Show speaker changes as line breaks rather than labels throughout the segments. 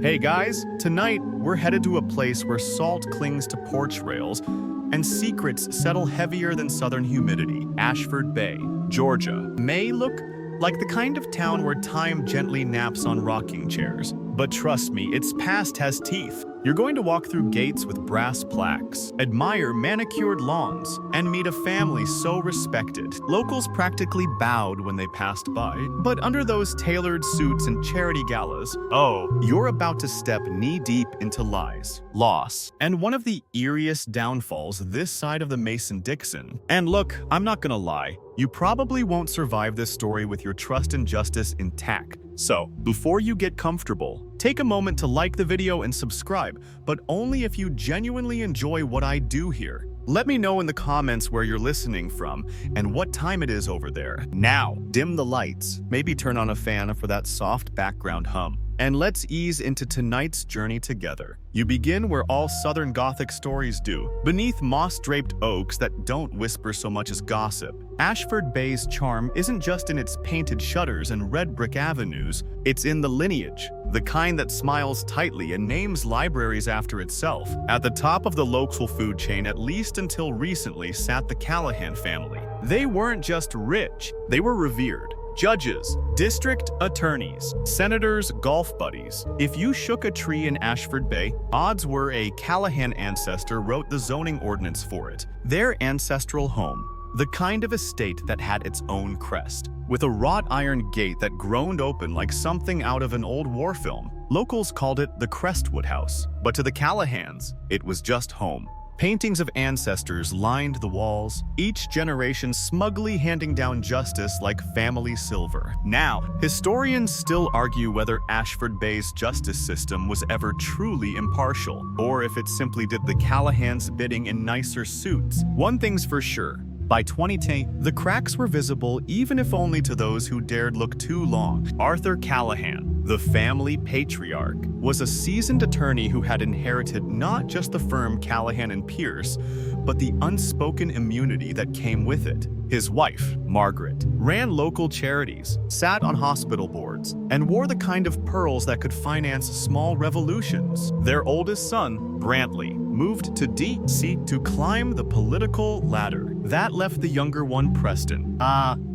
Hey guys, tonight we're headed to a place where salt clings to porch rails and secrets settle heavier than southern humidity. Ashford Bay, Georgia, may look like the kind of town where time gently naps on rocking chairs. But trust me, its past has teeth. You're going to walk through gates with brass plaques, admire manicured lawns, and meet a family so respected. Locals practically bowed when they passed by. But under those tailored suits and charity galas, you're about to step knee-deep into lies, loss, and one of the eeriest downfalls this side of the Mason-Dixon. And look, I'm not gonna lie, you probably won't survive this story with your trust and justice intact. So, before you get comfortable, take a moment to like the video and subscribe, but only if you genuinely enjoy what I do here. Let me know in the comments where you're listening from and what time it is over there. Now, dim the lights, maybe turn on a fan for that soft background hum. And let's ease into tonight's journey together. You begin where all Southern Gothic stories do, beneath moss-draped oaks that don't whisper so much as gossip. Ashford Bay's charm isn't just in its painted shutters and red brick avenues, it's in the lineage, the kind that smiles tightly and names libraries after itself. At the top of the local food chain, at least until recently, sat the Callahan family. They weren't just rich, they were revered. Judges, district attorneys, senators, golf buddies. If you shook a tree in Ashford Bay, odds were a Callahan ancestor wrote the zoning ordinance for it. Their ancestral home, the kind of estate that had its own crest, with a wrought iron gate that groaned open like something out of an old war film. Locals called it the Crestwood House, but to the Callahans, it was just home. Paintings of ancestors lined the walls, each generation smugly handing down justice like family silver. Now, historians still argue whether Ashford Bay's justice system was ever truly impartial, or if it simply did the Callahans' bidding in nicer suits. One thing's for sure. By 2010, the cracks were visible even if only to those who dared look too long. Arthur Callahan, the family patriarch, was a seasoned attorney who had inherited not just the firm Callahan and Pierce, but the unspoken immunity that came with it. His wife, Margaret, ran local charities, sat on hospital boards, and wore the kind of pearls that could finance small revolutions. Their oldest son, Brantley, moved to D.C. to climb the political ladder. That left the younger one, Preston.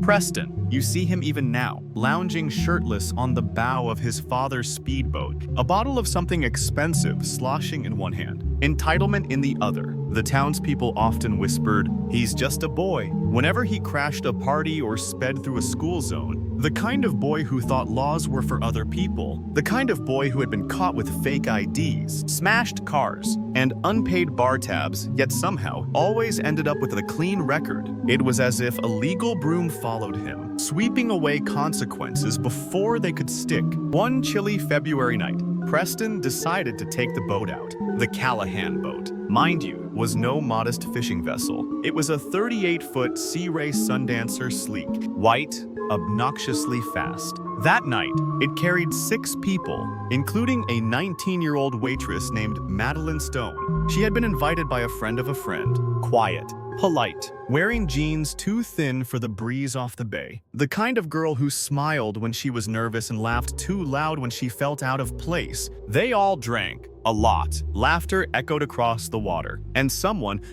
Preston. You see him even now, lounging shirtless on the bow of his father's speedboat, a bottle of something expensive sloshing in one hand, entitlement in the other. The townspeople often whispered, "He's just a boy," whenever he crashed a party or sped through a school zone. The kind of boy who thought laws were for other people. The kind of boy who had been caught with fake IDs, smashed cars, and unpaid bar tabs, yet somehow always ended up with a clean record. It was as if a legal broom followed him, sweeping away consequences before they could stick. One chilly February night, Preston decided to take the boat out. The Callahan boat, mind you, was no modest fishing vessel. It was a 38-foot Sea Ray Sundancer, sleek, white, obnoxiously fast. That night, it carried 6 people, including a 19-year-old waitress named Madeline Stone. She had been invited by a friend of a friend. Quiet, polite, wearing jeans too thin for the breeze off the bay. The kind of girl who smiled when she was nervous and laughed too loud when she felt out of place. They all drank. A lot. Laughter echoed across the water. And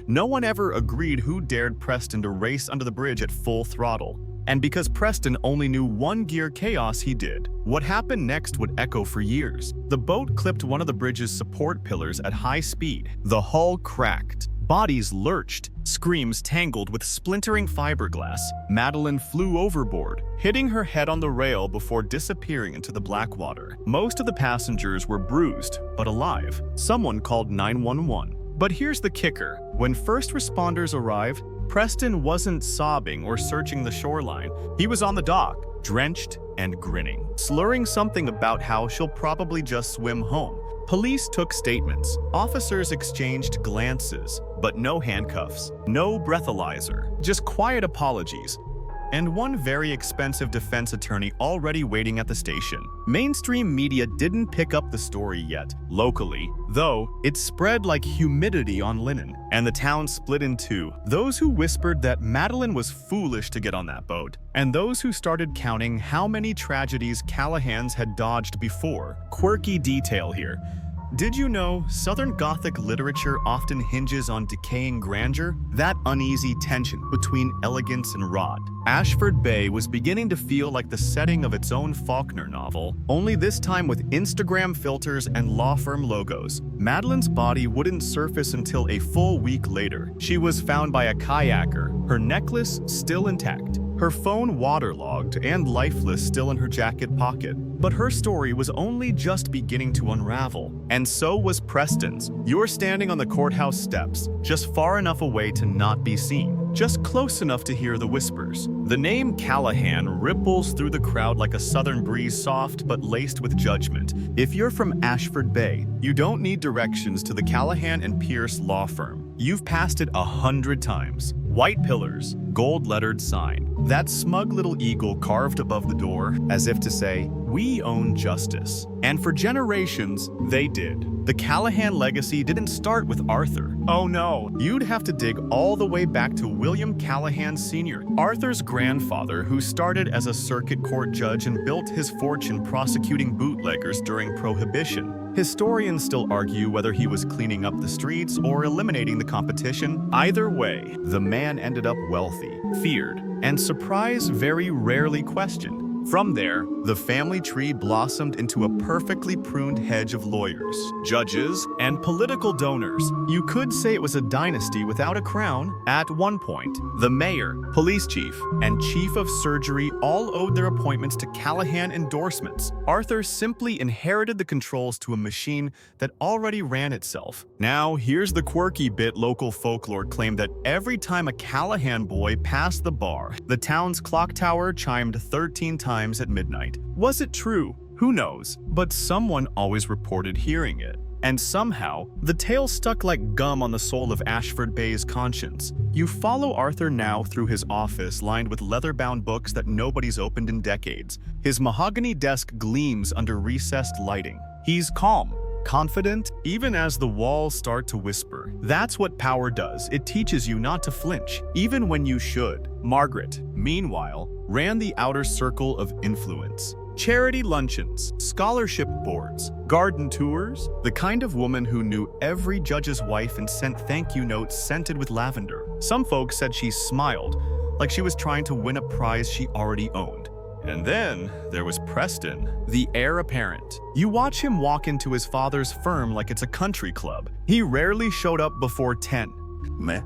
no one ever agreed who dared Preston to race under the bridge at full throttle. And because Preston only knew one gear chaos, he did. What happened next would echo for years. The boat clipped one of the bridge's support pillars at high speed. The hull cracked. Bodies lurched, screams tangled with splintering fiberglass. Madeline flew overboard, hitting her head on the rail before disappearing into the black water. Most of the passengers were bruised, but alive. Someone called 911. But here's the kicker. When first responders arrived, Preston wasn't sobbing or searching the shoreline. He was on the dock, drenched and grinning, slurring something about how she'll probably just swim home. Police took statements. Officers exchanged glances, but no handcuffs, no breathalyzer, just quiet apologies. and one very expensive defense attorney already waiting at the station. Mainstream media didn't pick up the story yet. Locally, though, it spread like humidity on linen, and the town split in two. Those who whispered that Madeleine was foolish to get on that boat, and those who started counting how many tragedies Callahans had dodged before. Quirky detail here. Did you know Southern Gothic literature often hinges on decaying grandeur? That uneasy tension between elegance and rot. Ashford Bay was beginning to feel like the setting of its own Faulkner novel, only this time with Instagram filters and law firm logos. Madeleine's body wouldn't surface until a full week later. She was found by a kayaker, her necklace still intact, her phone waterlogged and lifeless still in her jacket pocket. But her story was only just beginning to unravel, and so was Preston's. You're standing on the courthouse steps, just far enough away to not be seen, just close enough to hear the whispers. The name Callahan ripples through the crowd like a southern breeze, soft but laced with judgment. If you're from Ashford Bay, you don't need directions to the Callahan and Pierce law firm. You've passed it 100 times. White pillars, gold-lettered sign. That smug little eagle carved above the door, as if to say, "We own justice." And for generations, they did. The Callahan legacy didn't start with Arthur. Oh no, you'd have to dig all the way back to William Callahan Sr., Arthur's grandfather, who started as a circuit court judge and built his fortune prosecuting bootleggers during Prohibition. Historians still argue whether he was cleaning up the streets or eliminating the competition. Either way, the man ended up wealthy, feared, and surprise very rarely questioned. From there, the family tree blossomed into a perfectly pruned hedge of lawyers, judges, and political donors. You could say it was a dynasty without a crown. At one point, the mayor, police chief, and chief of surgery all owed their appointments to Callahan endorsements. Arthur simply inherited the controls to a machine that already ran itself. Now, here's the quirky bit local folklore claimed that every time a Callahan boy passed the bar, the town's clock tower chimed 13 times at midnight. Was it true? Who knows? But someone always reported hearing it. And somehow, the tale stuck like gum on the soul of Ashford Bay's conscience. You follow Arthur now through his office lined with leather-bound books that nobody's opened in decades. His mahogany desk gleams under recessed lighting. He's calm, confident, even as the walls start to whisper. That's what power does. It teaches you not to flinch, even when you should. Margaret, meanwhile, ran the outer circle of influence. Charity luncheons, scholarship boards, garden tours, the kind of woman who knew every judge's wife and sent thank you notes scented with lavender. Some folks said she smiled, like she was trying to win a prize she already owned. And then there was Preston, the heir apparent. You watch him walk into his father's firm like it's a country club. He rarely showed up before 10.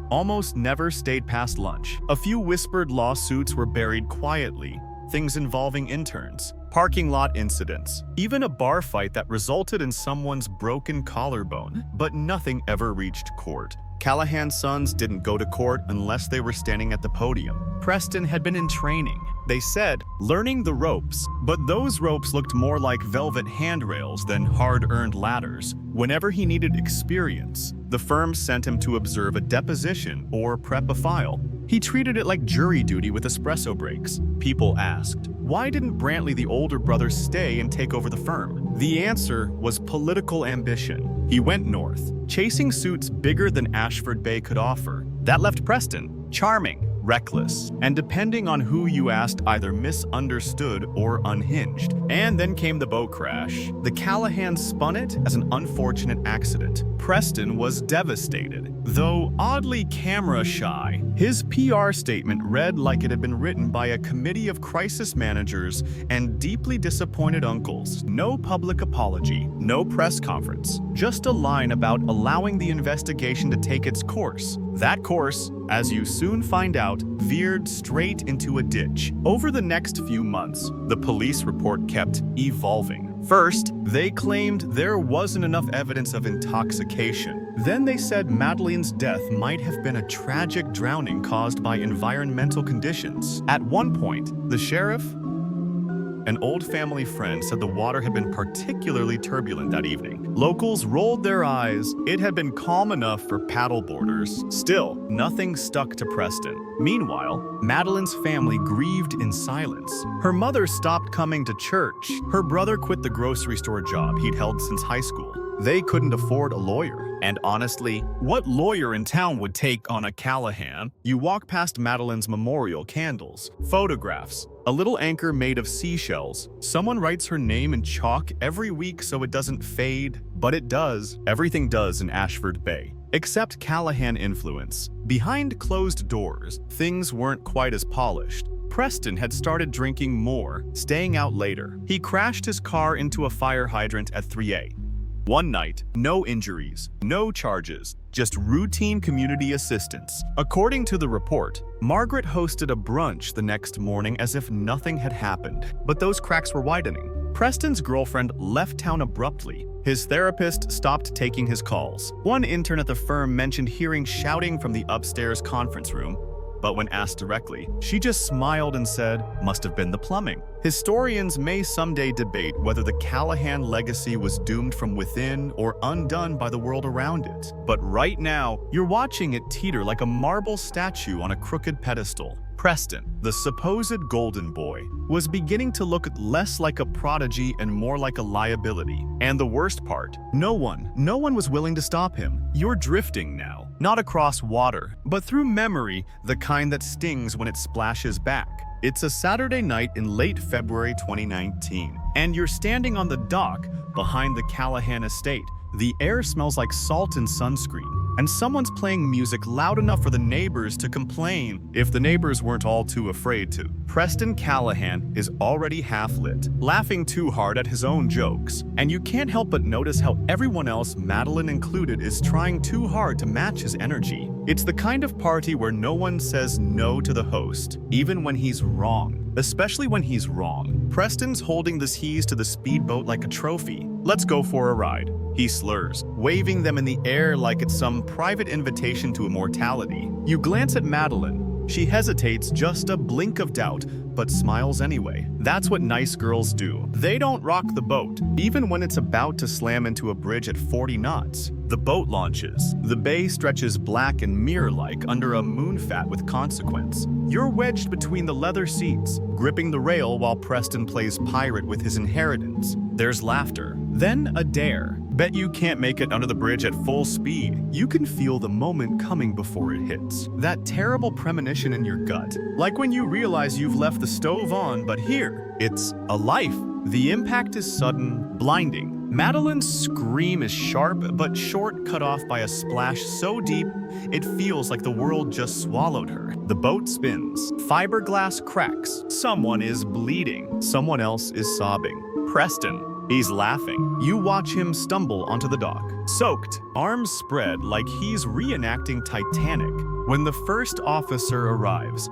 Almost never stayed past lunch. A few whispered lawsuits were buried quietly, things involving interns, parking lot incidents, even a bar fight that resulted in someone's broken collarbone, but nothing ever reached court. Callahan's sons didn't go to court unless they were standing at the podium. Preston had been in training. They said, learning the ropes, but those ropes looked more like velvet handrails than hard-earned ladders. Whenever he needed experience, the firm sent him to observe a deposition or prep a file. He treated it like jury duty with espresso breaks. People asked, why didn't Brantley, the older brother, stay and take over the firm? The answer was political ambition. He went north, chasing suits bigger than Ashford Bay could offer. That left Preston charming, reckless, and depending on who you asked, either misunderstood or unhinged. And then came the boat crash. The Callahans spun it as an unfortunate accident. Preston was devastated. Though oddly camera-shy, his PR statement read like it had been written by a committee of crisis managers and deeply disappointed uncles. No public apology, no press conference, just a line about allowing the investigation to take its course. That course, as you soon find out, veered straight into a ditch. Over the next few months, the police report kept evolving. First, they claimed there wasn't enough evidence of intoxication. Then they said Madeleine's death might have been a tragic drowning caused by environmental conditions. At one point, the sheriff an old family friend, said the water had been particularly turbulent that evening. Locals rolled their eyes. It had been calm enough for paddleboarders. Still, nothing stuck to Preston. Meanwhile, Madeline's family grieved in silence. Her mother stopped coming to church. Her brother quit the grocery store job he'd held since high school. They couldn't afford a lawyer. And honestly, what lawyer in town would take on a Callahan? You walk past Madeline's memorial candles, photographs, a little anchor made of seashells. Someone writes her name in chalk every week so it doesn't fade, but it does. Everything does in Ashford Bay. Except Callahan influence. Behind closed doors, things weren't quite as polished. Preston had started drinking more, staying out later. He crashed his car into a fire hydrant at 3 a.m. One night, no injuries, no charges, just routine community assistance. According to the report, Margaret hosted a brunch the next morning as if nothing had happened, but those cracks were widening. Preston's girlfriend left town abruptly. His therapist stopped taking his calls. One intern at the firm mentioned hearing shouting from the upstairs conference room, but when asked directly, she just smiled and said, "Must have been the plumbing." Historians may someday debate whether the Callahan legacy was doomed from within or undone by the world around it. But right now, you're watching it teeter like a marble statue on a crooked pedestal. Preston, the supposed golden boy, was beginning to look less like a prodigy and more like a liability. And the worst part, no one was willing to stop him. You're drifting now, not across water, but through memory, the kind that stings when it splashes back. It's a Saturday night in late February 2019, and you're standing on the dock behind the Callahan estate. The air smells like salt and sunscreen, and someone's playing music loud enough for the neighbors to complain if the neighbors weren't all too afraid to. Preston Callahan is already half-lit, laughing too hard at his own jokes, and you can't help but notice how everyone else, Madeline included, is trying too hard to match his energy. It's the kind of party where no one says no to the host, even when he's wrong. Especially when he's wrong. Preston's holding the keys to the speedboat like a trophy. "Let's go for a ride," he slurs, waving them in the air like it's some private invitation to immortality. You glance at Madeline. She hesitates just a blink of doubt, but smiles anyway. That's what nice girls do. They don't rock the boat, even when it's about to slam into a bridge at 40 knots. The boat launches. The bay stretches black and mirror-like under a moonfat with consequence. You're wedged between the leather seats, gripping the rail while Preston plays pirate with his inheritance. There's laughter. Then a dare. Bet you can't make it under the bridge at full speed. You can feel the moment coming before it hits. That terrible premonition in your gut. Like when you realize you've left the stove on, but here, it's a life. The impact is sudden, blinding. Madeline's scream is sharp but short, cut off by a splash so deep it feels like the world just swallowed her. The boat spins. Fiberglass cracks. Someone is bleeding. Someone else is sobbing. Preston. He's laughing. You watch him stumble onto the dock, soaked, arms spread like he's reenacting Titanic, when the first officer arrives.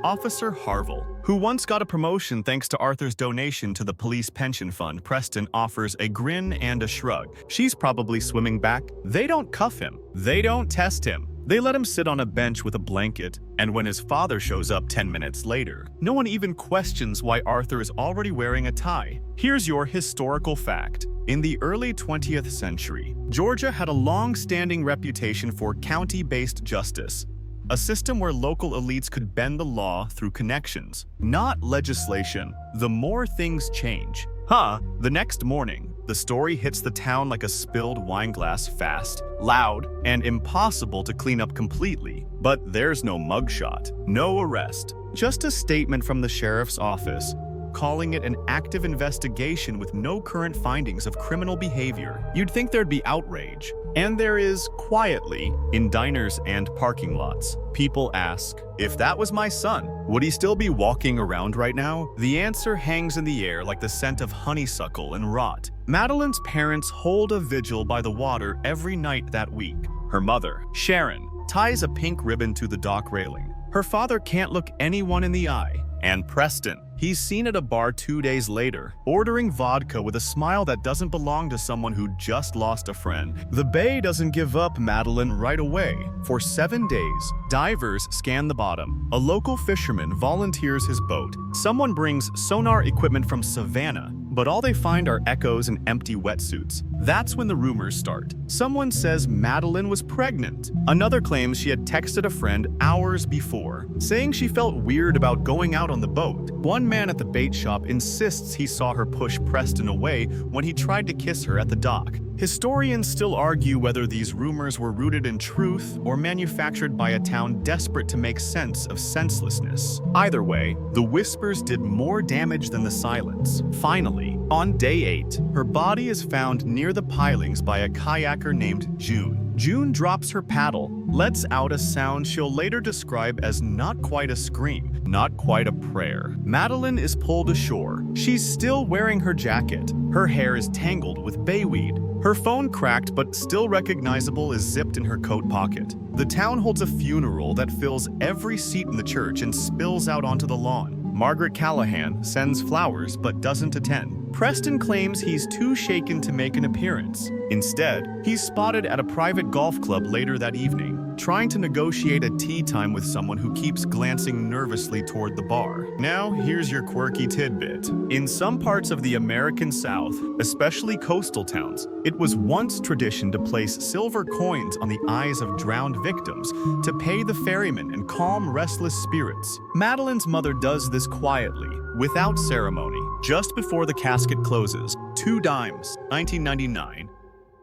Officer Harville, who once got a promotion thanks to Arthur's donation to the police pension fund. Preston offers a grin and a shrug. She's probably swimming back. They don't cuff him. They don't test him. They let him sit on a bench with a blanket, and when his father shows up 10 minutes later, no one even questions why Arthur is already wearing a tie. Here's your historical fact. In the early 20th century, Georgia had a long-standing reputation for county-based justice, a system where local elites could bend the law through connections, not legislation. The more things change. The next morning, the story hits the town like a spilled wine glass, fast, loud, and impossible to clean up completely. But there's no mugshot, no arrest, just a statement from the sheriff's office, calling it an active investigation with no current findings of criminal behavior. You'd think there'd be outrage. And there is, quietly, in diners and parking lots. People ask, if that was my son, would he still be walking around right now? The answer hangs in the air like the scent of honeysuckle and rot. Madeline's parents hold a vigil by the water every night that week. Her mother, Sharon, ties a pink ribbon to the dock railing. Her father can't look anyone in the eye, And Preston. He's seen at a bar 2 days later, ordering vodka with a smile that doesn't belong to someone who just lost a friend. The Bay doesn't give up Madeline right away. For 7 days, divers scan the bottom. A local fisherman volunteers his boat. Someone brings sonar equipment from Savannah, but all they find are echoes and empty wetsuits. That's when the rumors start. Someone says Madeline was pregnant. Another claims she had texted a friend hours before, saying she felt weird about going out on the boat. One man at the bait shop insists he saw her push Preston away when he tried to kiss her at the dock. Historians still argue whether these rumors were rooted in truth or manufactured by a town desperate to make sense of senselessness. Either way, the whispers did more damage than the silence. Finally, on day 8, her body is found near the pilings by a kayaker named June. June drops her paddle, lets out a sound she'll later describe as not quite a scream, not quite a prayer. Madeline is pulled ashore. She's still wearing her jacket. Her hair is tangled with bayweed. Her phone cracked but still recognizable is zipped in her coat pocket. The town holds a funeral that fills every seat in the church and spills out onto the lawn. Margaret Callahan sends flowers but doesn't attend. Preston claims he's too shaken to make an appearance. Instead, he's spotted at a private golf club later that evening, trying to negotiate a tea time with someone who keeps glancing nervously toward the bar. Now, here's your quirky tidbit. In some parts of the American South, especially coastal towns, it was once tradition to place silver coins on the eyes of drowned victims to pay the ferryman and calm restless spirits. Madeline's mother does this quietly, without ceremony, just before the casket closes. 2 dimes, 1999.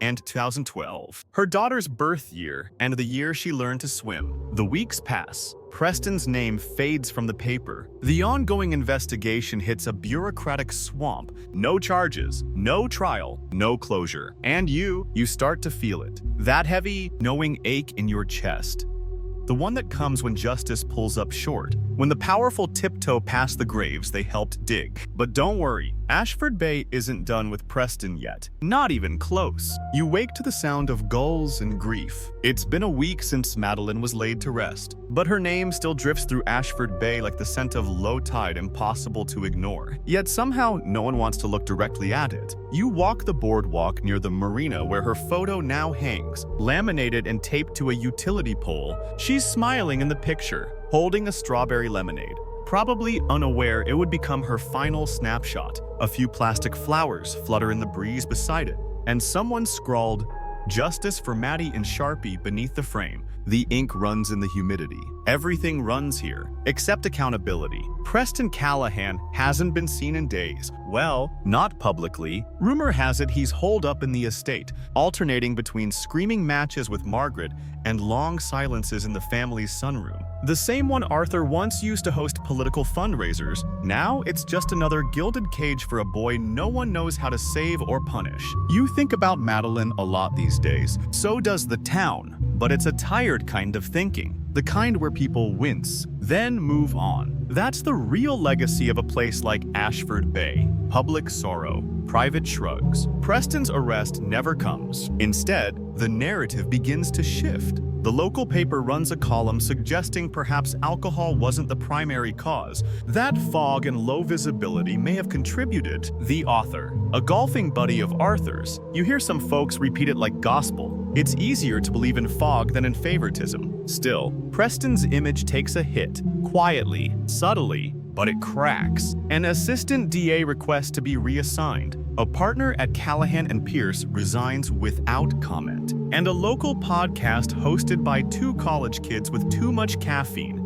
And 2012. Her daughter's birth year and the year she learned to swim. The weeks pass. Preston's name fades from the paper. The ongoing investigation hits a bureaucratic swamp. No charges, no trial, no closure. And you start to feel it. That heavy, knowing ache in your chest. The one that comes when justice pulls up short, when the powerful tiptoe past the graves they helped dig. But don't worry, Ashford Bay isn't done with Preston yet. Not even close. You wake to the sound of gulls and grief. It's been a week since Madeline was laid to rest, but her name still drifts through Ashford Bay like the scent of low tide impossible to ignore. Yet somehow no one wants to look directly at it. You walk the boardwalk near the marina where her photo now hangs, laminated and taped to a utility pole. She's smiling in the picture, holding a strawberry lemonade, probably unaware it would become her final snapshot. A few plastic flowers flutter in the breeze beside it, and someone scrawled, "Justice for Maddie" in Sharpie beneath the frame. The ink runs in the humidity. Everything runs here, except accountability. Preston Callahan hasn't been seen in days. Well, not publicly. Rumor has it he's holed up in the estate, alternating between screaming matches with Margaret and long silences in the family's sunroom. The same one Arthur once used to host political fundraisers. Now it's just another gilded cage for a boy no one knows how to save or punish. You think about Madeline a lot these days. So does the town. But it's a tired kind of thinking. The kind where people wince, then move on. That's the real legacy of a place like Ashford Bay. Public sorrow, private shrugs. Preston's arrest never comes. Instead, the narrative begins to shift. The local paper runs a column suggesting perhaps alcohol wasn't the primary cause. That fog and low visibility may have contributed. The author, a golfing buddy of Arthur's. You hear some folks repeat it like gospel. It's easier to believe in fog than in favoritism. Still, Preston's image takes a hit, quietly, subtly, but it cracks. An assistant DA requests to be reassigned. A partner at Callahan and Pierce resigns without comment. And a local podcast hosted by 2 college kids with too much caffeine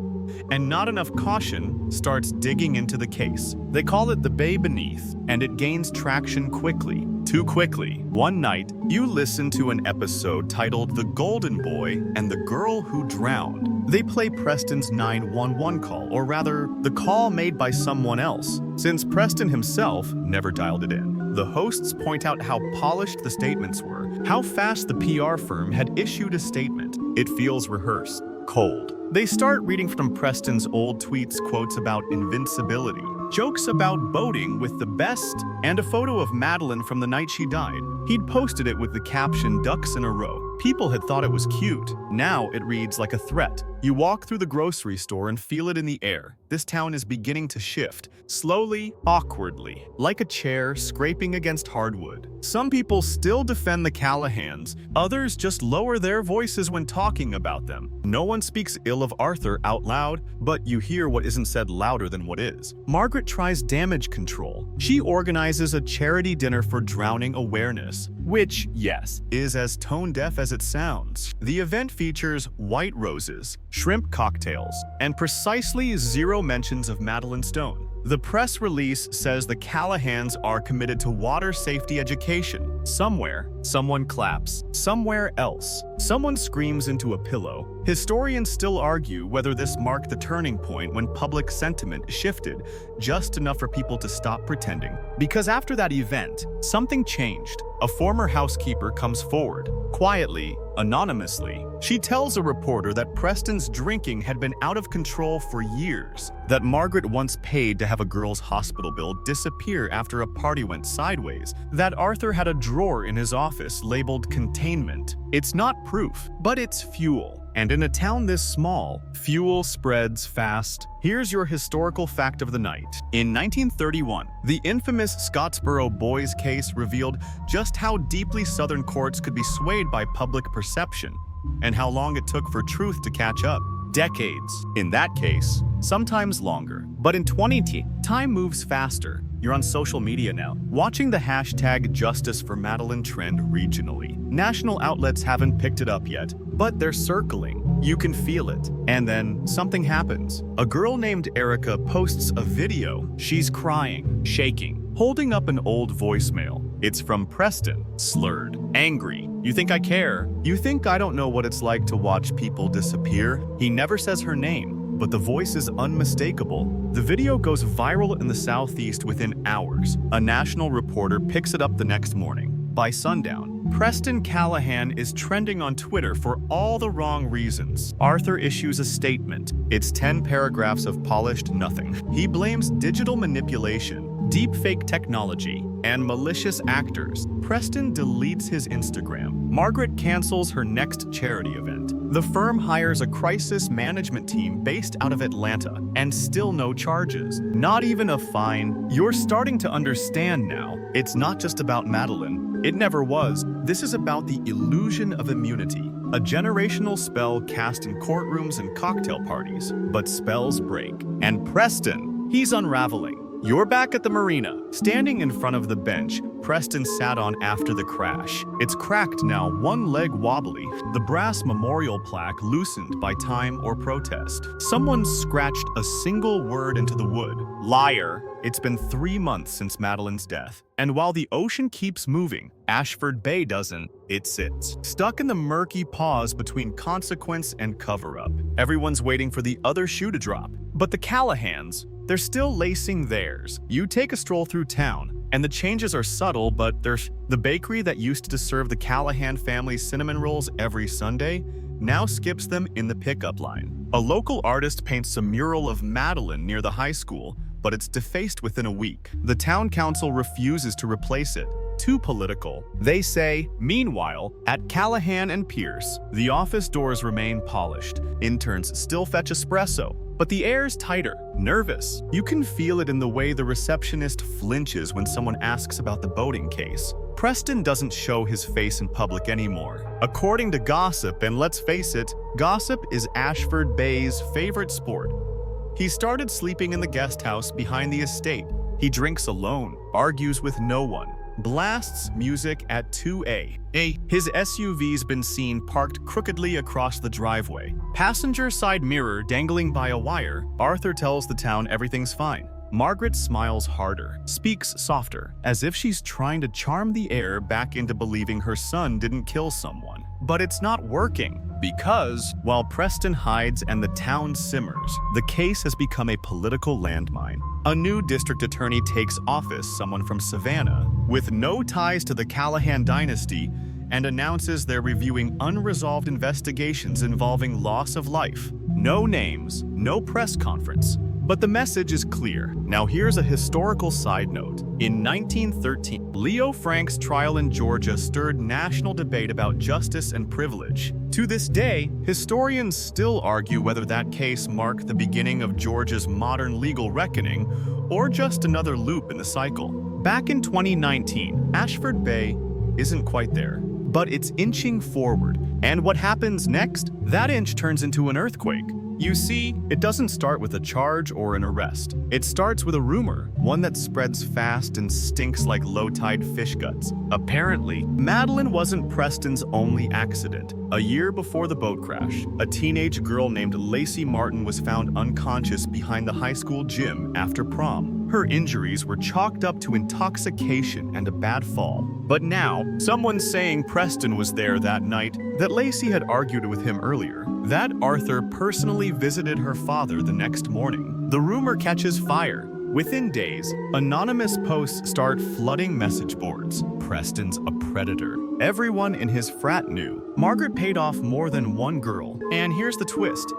and not enough caution starts digging into the case. They call it The Bay Beneath, and it gains traction quickly. Too quickly. One night, you listen to an episode titled The Golden Boy and the Girl Who Drowned. They play Preston's 911 call, or rather, the call made by someone else, since Preston himself never dialed it in. The hosts point out how polished the statements were, how fast the PR firm had issued a statement. It feels rehearsed, cold. They start reading from Preston's old tweets quotes about invincibility, jokes about boating with the best, and a photo of Madeline from the night she died. He'd posted it with the caption "Ducks in a row." People had thought it was cute. Now it reads like a threat. You walk through the grocery store and feel it in the air. This town is beginning to shift, slowly, awkwardly, like a chair scraping against hardwood. Some people still defend the Callahans, others just lower their voices when talking about them. No one speaks ill of Arthur out loud, but you hear what isn't said louder than what is. Margaret tries damage control. She organizes a charity dinner for drowning awareness, which, yes, is as tone-deaf as it sounds. The event features white roses, shrimp cocktails, and precisely 0 mentions of Madeline Stone. The press release says the Callahans are committed to water safety education. Somewhere, someone claps. Somewhere else, someone screams into a pillow. Historians still argue whether this marked the turning point when public sentiment shifted just enough for people to stop pretending. Because after that event, something changed. A former housekeeper comes forward, quietly, anonymously. She tells a reporter that Preston's drinking had been out of control for years, that Margaret once paid to have a girl's hospital bill disappear after a party went sideways, that Arthur had a drawer in his office labeled containment. It's not proof, but it's fuel. And in a town this small, fuel spreads fast. Here's your historical fact of the night. In 1931, the infamous Scottsboro Boys case revealed just how deeply Southern courts could be swayed by public perception, and how long it took for truth to catch up. Decades, in that case, sometimes longer. But in 2010, time moves faster. You're on social media now, watching the hashtag Justice for Madeline trend regionally. National outlets haven't picked it up yet, but they're circling. You can feel it. And then something happens. A girl named Erica posts a video. She's crying, shaking, holding up an old voicemail. It's from Preston, slurred, angry. You think I care? You think I don't know what it's like to watch people disappear? He never says her name, but the voice is unmistakable. The video goes viral in the Southeast within hours. A national reporter picks it up the next morning. By sundown, Preston Callahan is trending on Twitter for all the wrong reasons. Arthur issues a statement. It's 10 paragraphs of polished nothing. He blames digital manipulation, deepfake technology, and malicious actors. Preston deletes his Instagram. Margaret cancels her next charity event. The firm hires a crisis management team based out of Atlanta, and still no charges. Not even a fine. You're starting to understand now. It's not just about Madeline. It never was. This is about the illusion of immunity, a generational spell cast in courtrooms and cocktail parties. But spells break. And Preston, he's unraveling. You're back at the marina. Standing in front of the bench Preston sat on after the crash. It's cracked now, one leg wobbly, the brass memorial plaque loosened by time or protest. Someone scratched a single word into the wood. Liar. It's been 3 months since Madeline's death. And while the ocean keeps moving, Ashford Bay doesn't. It sits, stuck in the murky pause between consequence and cover-up. Everyone's waiting for the other shoe to drop. But the Callahans, they're still lacing theirs. You take a stroll through town, and the changes are subtle, but there's the bakery that used to serve the Callahan family's cinnamon rolls every Sunday now skips them in the pickup line. A local artist paints a mural of Madeline near the high school, but it's defaced within a week. The town council refuses to replace it. Too political. They say, meanwhile, at Callahan and Pierce, the office doors remain polished. Interns still fetch espresso, but the air's tighter, nervous. You can feel it in the way the receptionist flinches when someone asks about the boating case. Preston doesn't show his face in public anymore. According to gossip, and let's face it, gossip is Ashford Bay's favorite sport. He started sleeping in the guest house behind the estate. He drinks alone, argues with no one, blasts music at 2 His SUV's been seen parked crookedly across the driveway. Passenger side mirror dangling by a wire. Arthur tells the town everything's fine. Margaret smiles harder, speaks softer, as if she's trying to charm the air back into believing her son didn't kill someone. But it's not working, because while Preston hides and the town simmers, the case has become a political landmine. A new district attorney takes office, someone from Savannah, with no ties to the Callahan dynasty, and announces they're reviewing unresolved investigations involving loss of life. No names, no press conference, But the message is clear. Now here's a historical side note. In 1913, Leo Frank's trial in Georgia stirred national debate about justice and privilege. To this day, historians still argue whether that case marked the beginning of Georgia's modern legal reckoning or just another loop in the cycle. Back in 2019, Ashford Bay isn't quite there, but it's inching forward. And what happens next? That inch turns into an earthquake. You see, it doesn't start with a charge or an arrest. It starts with a rumor, one that spreads fast and stinks like low-tide fish guts. Apparently, Madeleine wasn't Preston's only accident. A year before the boat crash, a teenage girl named Lacey Martin was found unconscious behind the high school gym after prom. Her injuries were chalked up to intoxication and a bad fall. But now, someone's saying Preston was there that night, that Lacey had argued with him earlier, that Arthur personally visited her father the next morning. The rumor catches fire. Within days, anonymous posts start flooding message boards. Preston's a predator. Everyone in his frat knew. Margaret paid off more than one girl. And here's the twist.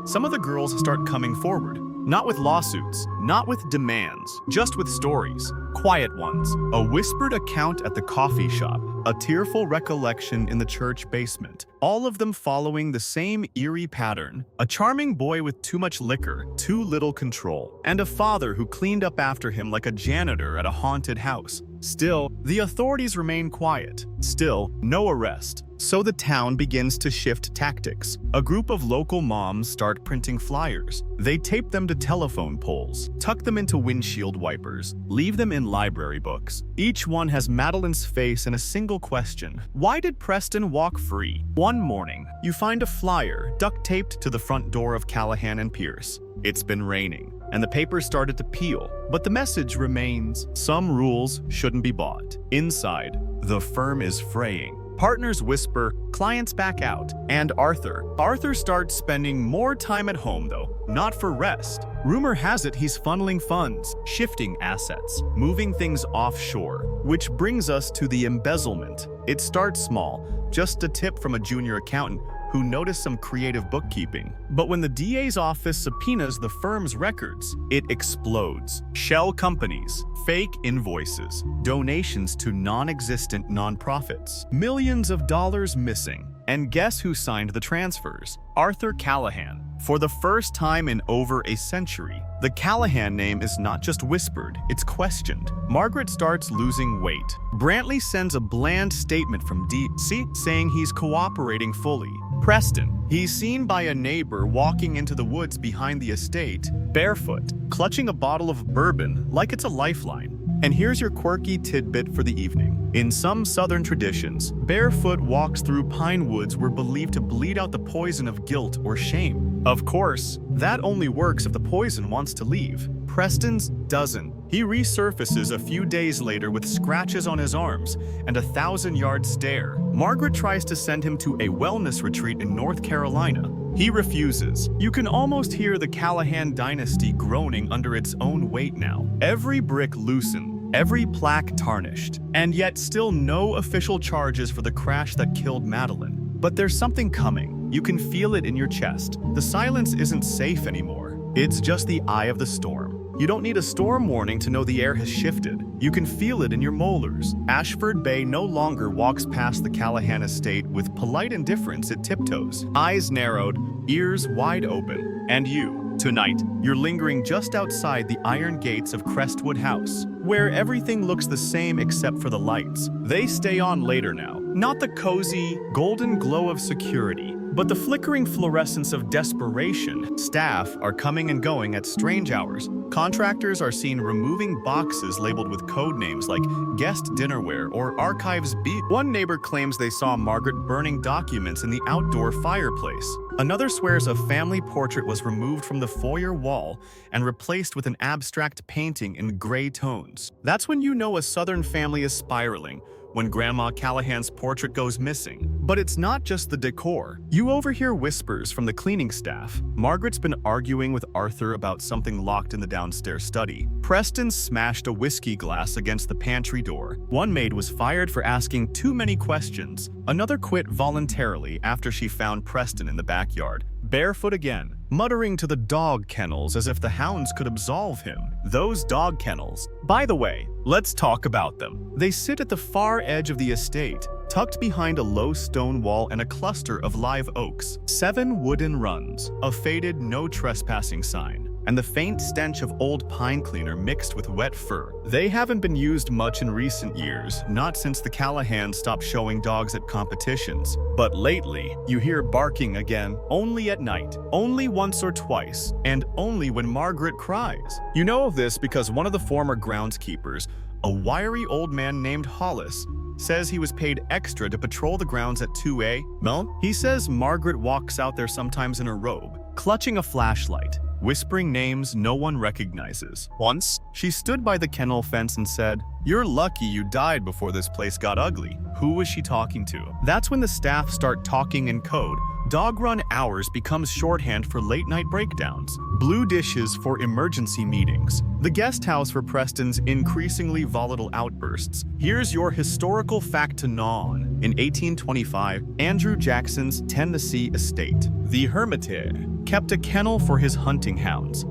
Some of the girls start coming forward. Not with lawsuits, not with demands, just with stories. Quiet ones. A whispered account at the coffee shop, a tearful recollection in the church basement. All of them following the same eerie pattern. A charming boy with too much liquor, too little control, and a father who cleaned up after him like a janitor at a haunted house. Still, the authorities remain quiet. Still, no arrest. So the town begins to shift tactics. A group of local moms start printing flyers. They tape them to telephone poles, tuck them into windshield wipers, leave them in library books. Each one has Madeleine's face and a single question. Why did Preston walk free? One morning, you find a flyer duct-taped to the front door of Callahan and Pierce. It's been raining, and the paper started to peel, but the message remains. Some rules shouldn't be bought. Inside, the firm is fraying. Partners whisper, clients back out, and Arthur starts spending more time at home though, not for rest. Rumor has it he's funneling funds, shifting assets, moving things offshore, which brings us to the embezzlement. It starts small, just a tip from a junior accountant who noticed some creative bookkeeping. But when the DA's office subpoenas the firm's records, it explodes. Shell companies, fake invoices, donations to non-existent nonprofits, millions of dollars missing. And guess who signed the transfers? Arthur Callahan. For the first time in over a century, the Callahan name is not just whispered, it's questioned. Margaret starts losing weight. Brantley sends a bland statement from DC saying he's cooperating fully. Preston, he's seen by a neighbor walking into the woods behind the estate, barefoot, clutching a bottle of bourbon like it's a lifeline. And here's your quirky tidbit for the evening. In some southern traditions, barefoot walks through pine woods were believed to bleed out the poison of guilt or shame. Of course, that only works if the poison wants to leave. Preston's doesn't. He resurfaces a few days later with scratches on his arms and a 1,000-yard stare. Margaret tries to send him to a wellness retreat in North Carolina. He refuses. You can almost hear the Callahan dynasty groaning under its own weight now. Every brick loosened, every plaque tarnished, and yet still no official charges for the crash that killed Madeleine. But there's something coming. You can feel it in your chest. The silence isn't safe anymore. It's just the eye of the storm. You don't need a storm warning to know the air has shifted. You can feel it in your molars. Ashford Bay no longer walks past the Callahan estate with polite indifference it tiptoes, eyes narrowed, ears wide open. And you, tonight, you're lingering just outside the iron gates of Crestwood House, where everything looks the same except for the lights. They stay on later now. Not the cozy, golden glow of security, but the flickering fluorescence of desperation. Staff are coming and going at strange hours. Contractors are seen removing boxes labeled with code names like guest dinnerware or archives B. One neighbor claims they saw Margaret burning documents in the outdoor fireplace. Another swears a family portrait was removed from the foyer wall and replaced with an abstract painting in gray tones. That's when you know a southern family is spiraling, when Grandma Callahan's portrait goes missing. But it's not just the decor. You overhear whispers from the cleaning staff. Margaret's been arguing with Arthur about something locked in the downstairs study. Preston smashed a whiskey glass against the pantry door. One maid was fired for asking too many questions. Another quit voluntarily after she found Preston in the backyard, barefoot again, muttering to the dog kennels as if the hounds could absolve him. Those dog kennels, by the way, let's talk about them. They sit at the far edge of the estate, tucked behind a low stone wall and a cluster of live oaks. 7 wooden runs, a faded no trespassing sign, and the faint stench of old pine cleaner mixed with wet fur. They haven't been used much in recent years, not since the Callahans stopped showing dogs at competitions. But lately, you hear barking again, only at night, only once or twice, and only when Margaret cries. You know of this because one of the former groundskeepers, a wiry old man named Hollis, says he was paid extra to patrol the grounds at 2A. No? He says Margaret walks out there sometimes in her robe, clutching a flashlight, whispering names no one recognizes. Once, she stood by the kennel fence and said, "You're lucky you died before this place got ugly." Who was she talking to? That's when the staff start talking in code. Dog run hours becomes shorthand for late-night breakdowns. Blue dishes for emergency meetings. The guest house for Preston's increasingly volatile outbursts. Here's your historical fact to gnaw on. In 1825, Andrew Jackson's Tennessee estate, the Hermitage, kept a kennel for his hunting hounds,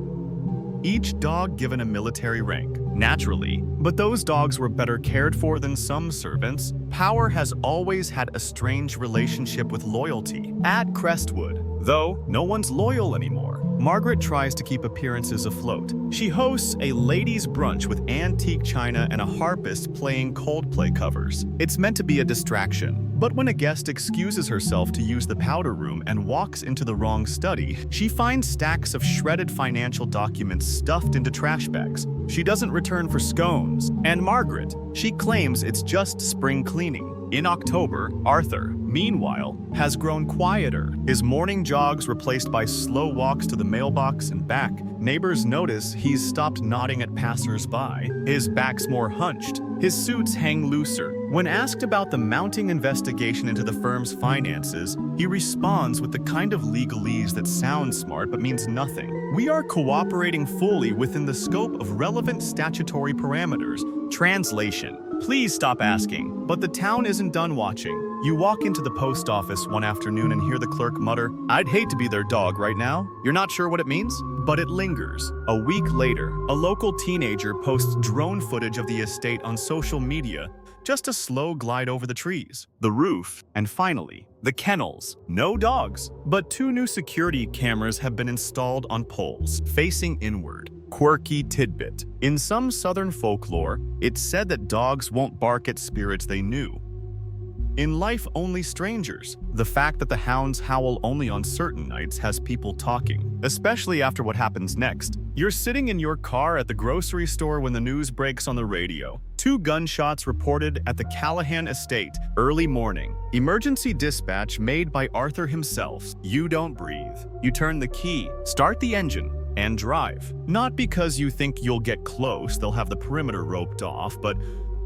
each dog given a military rank. Naturally, but those dogs were better cared for than some servants. Power has always had a strange relationship with loyalty. At Crestwood, though, no one's loyal anymore. Margaret tries to keep appearances afloat. She hosts a ladies' brunch with antique china and a harpist playing Coldplay covers. It's meant to be a distraction. But when a guest excuses herself to use the powder room and walks into the wrong study, she finds stacks of shredded financial documents stuffed into trash bags. She doesn't return for scones. And Margaret, she claims it's just spring cleaning. In October, Arthur, meanwhile, has grown quieter. His morning jogs replaced by slow walks to the mailbox and back. Neighbors notice he's stopped nodding at passers-by. His back's more hunched. His suits hang looser. When asked about the mounting investigation into the firm's finances, he responds with the kind of legalese that sounds smart but means nothing. "We are cooperating fully within the scope of relevant statutory parameters." Translation: please stop asking, but the town isn't done watching. You walk into the post office one afternoon and hear the clerk mutter, "I'd hate to be their dog right now." You're not sure what it means? But it lingers. A week later, a local teenager posts drone footage of the estate on social media, just a slow glide over the trees, the roof, and finally, the kennels. No dogs, but 2 new security cameras have been installed on poles, facing inward. Quirky tidbit. In some southern folklore, it's said that dogs won't bark at spirits they knew. In life, only strangers. The fact that the hounds howl only on certain nights has people talking, especially after what happens next. You're sitting in your car at the grocery store when the news breaks on the radio. 2 gunshots reported at the Callahan estate, early morning. Emergency dispatch made by Arthur himself. You don't breathe. You turn the key, start the engine, and drive. Not because you think you'll get close, they'll have the perimeter roped off, but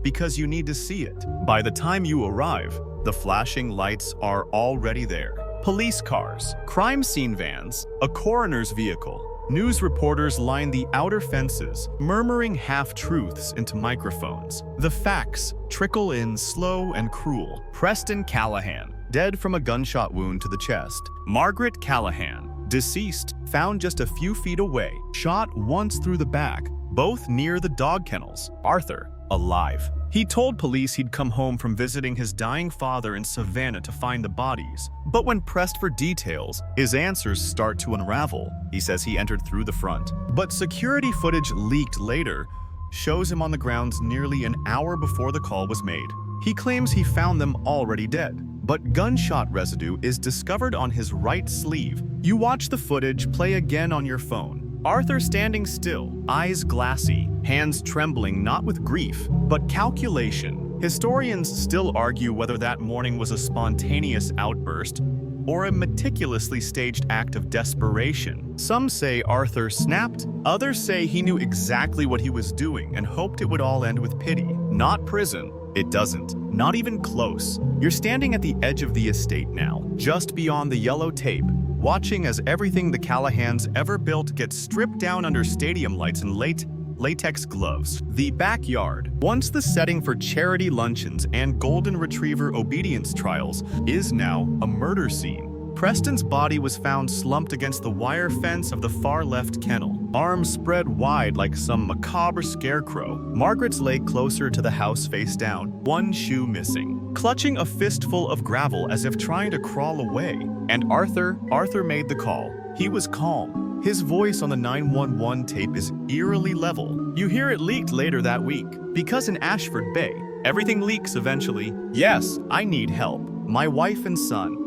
because you need to see it. By the time you arrive, the flashing lights are already there. Police cars, crime scene vans, a coroner's vehicle. News reporters line the outer fences, murmuring half-truths into microphones. The facts trickle in slow and cruel. Preston Callahan, dead from a gunshot wound to the chest. Margaret Callahan, deceased, found just a few feet away, shot once through the back, both near the dog kennels. Arthur, alive. He told police he'd come home from visiting his dying father in Savannah to find the bodies. But when pressed for details, his answers start to unravel. He says he entered through the front. But security footage leaked later shows him on the grounds nearly an hour before the call was made. He claims he found them already dead, but gunshot residue is discovered on his right sleeve. You watch the footage play again on your phone. Arthur standing still, eyes glassy, hands trembling not with grief, but calculation. Historians still argue whether that morning was a spontaneous outburst or a meticulously staged act of desperation. Some say Arthur snapped, others say he knew exactly what he was doing and hoped it would all end with pity. Not prison. It doesn't. Not even close. You're standing at the edge of the estate now, just beyond the yellow tape, watching as everything the Callahans ever built gets stripped down under stadium lights and latex gloves. The backyard, once the setting for charity luncheons and golden retriever obedience trials, is now a murder scene. Preston's body was found slumped against the wire fence of the far left kennel, arms spread wide like some macabre scarecrow. Margaret's lay closer to the house face down, one shoe missing, clutching a fistful of gravel as if trying to crawl away. And Arthur made the call. He was calm. His voice on the 911 tape is eerily level. You hear it leaked later that week. Because in Ashford Bay, everything leaks eventually. Yes, I need help. My wife and son.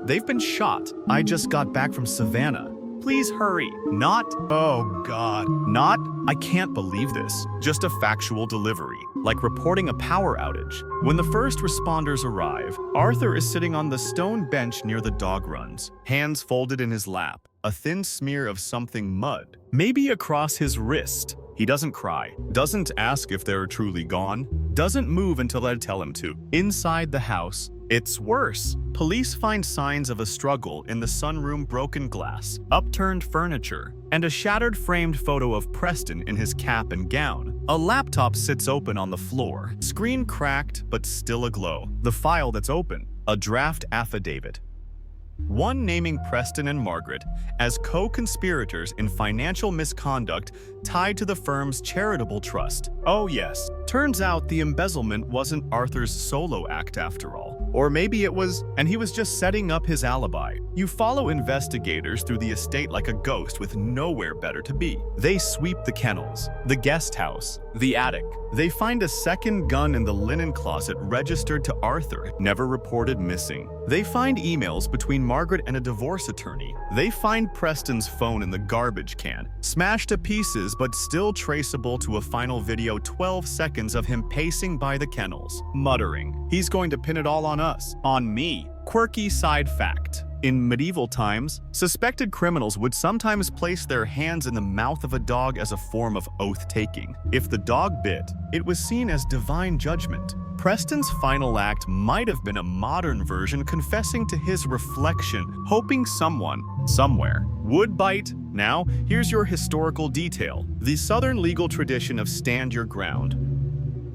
They've been shot. I just got back from Savannah. Please hurry. Not, oh God, not, I can't believe this. Just a factual delivery, like reporting a power outage. When the first responders arrive, Arthur is sitting on the stone bench near the dog runs, hands folded in his lap, a thin smear of something mud, maybe across his wrist. He doesn't cry, doesn't ask if they're truly gone, doesn't move until I tell him to. Inside the house, it's worse. Police find signs of a struggle in the sunroom, broken glass, upturned furniture, and a shattered framed photo of Preston in his cap and gown. A laptop sits open on the floor, screen cracked but still aglow. The file that's open, a draft affidavit. One naming Preston and Margaret as co-conspirators in financial misconduct tied to the firm's charitable trust. Oh yes, turns out the embezzlement wasn't Arthur's solo act after all. Or maybe it was, and he was just setting up his alibi. You follow investigators through the estate like a ghost with nowhere better to be. They sweep the kennels, the guest house, the attic. They find a second gun in the linen closet registered to Arthur, never reported missing. They find emails between Margaret and a divorce attorney. They find Preston's phone in the garbage can, smashed to pieces but still traceable to a final video 12 seconds of him pacing by the kennels, muttering, "He's going to pin it all on us, on me." Quirky side fact. In medieval times, suspected criminals would sometimes place their hands in the mouth of a dog as a form of oath-taking. If the dog bit, it was seen as divine judgment. Preston's final act might have been a modern version confessing to his reflection, hoping someone, somewhere, would bite. Now, here's your historical detail. The Southern legal tradition of stand your ground.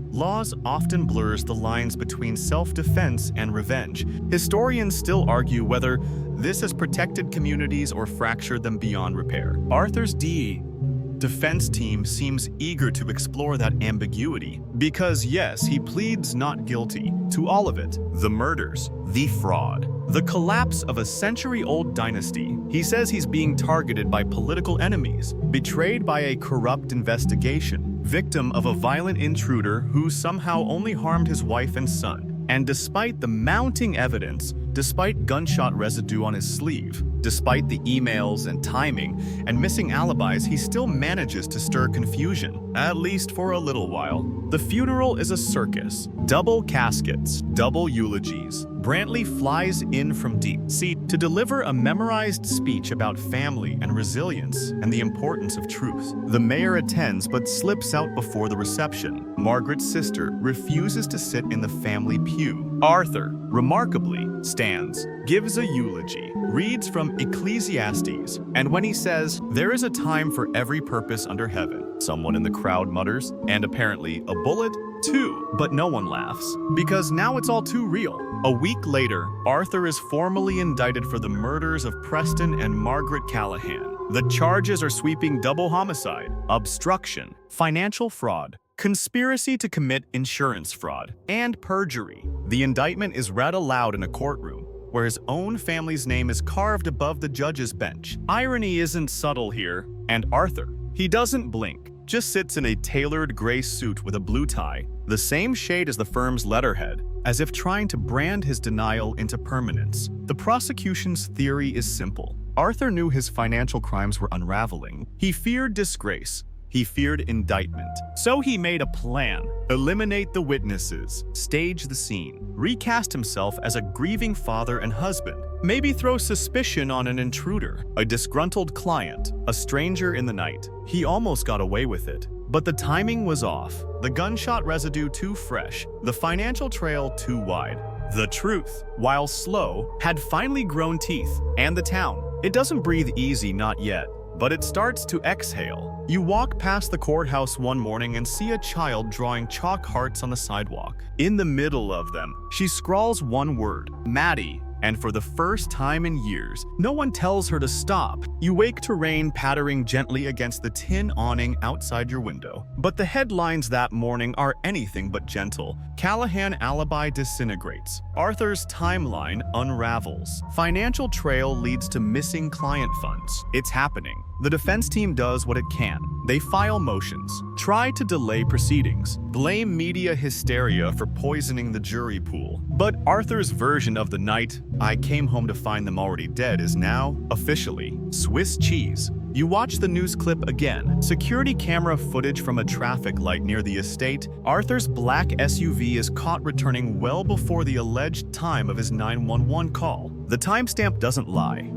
Laws often blurs the lines between self-defense and revenge. Historians still argue whether this has protected communities or fractured them beyond repair. Arthur's defense team seems eager to explore that ambiguity because, yes, he pleads not guilty to all of it. The murders, the fraud, the collapse of a century-old dynasty. He says he's being targeted by political enemies, betrayed by a corrupt investigation, victim of a violent intruder who somehow only harmed his wife and son. And despite the mounting evidence, despite gunshot residue on his sleeve, despite the emails and timing and missing alibis, he still manages to stir confusion, at least for a little while. The funeral is a circus. Double caskets, double eulogies. Brantley flies in from deep sea to deliver a memorized speech about family and resilience and the importance of truth. The mayor attends but slips out before the reception. Margaret's sister refuses to sit in the family pew. Arthur, remarkably, stands, gives a eulogy, reads from Ecclesiastes, and when he says, "There is a time for every purpose under heaven," someone in the crowd mutters, "And apparently a bullet too." But no one laughs, because now it's all too real. A week later, Arthur is formally indicted for the murders of Preston and Margaret Callahan. The charges are sweeping double homicide, obstruction, financial fraud, conspiracy to commit insurance fraud, and perjury. The indictment is read aloud in a courtroom, where his own family's name is carved above the judge's bench. Irony isn't subtle here, and Arthur, he doesn't blink, just sits in a tailored gray suit with a blue tie, the same shade as the firm's letterhead, as if trying to brand his denial into permanence. The prosecution's theory is simple. Arthur knew his financial crimes were unraveling. He feared disgrace. He feared indictment. So he made a plan. Eliminate the witnesses, stage the scene, recast himself as a grieving father and husband, maybe throw suspicion on an intruder, a disgruntled client, a stranger in the night. He almost got away with it. But the timing was off. The gunshot residue too fresh, the financial trail too wide. The truth, while slow, had finally grown teeth. And the town. It doesn't breathe easy, not yet. But it starts to exhale. You walk past the courthouse one morning and see a child drawing chalk hearts on the sidewalk. In the middle of them, she scrawls one word, Maddie. And for the first time in years, no one tells her to stop. You wake to rain pattering gently against the tin awning outside your window. But the headlines that morning are anything but gentle. Callahan alibi disintegrates. Arthur's timeline unravels. Financial trail leads to missing client funds. It's happening. The defense team does what it can. They file motions, try to delay proceedings, blame media hysteria for poisoning the jury pool. But Arthur's version of the night, "I came home to find them already dead," is now, officially, Swiss cheese. You watch the news clip again. Security camera footage from a traffic light near the estate. Arthur's black SUV is caught returning well before the alleged time of his 911 call. The timestamp doesn't lie.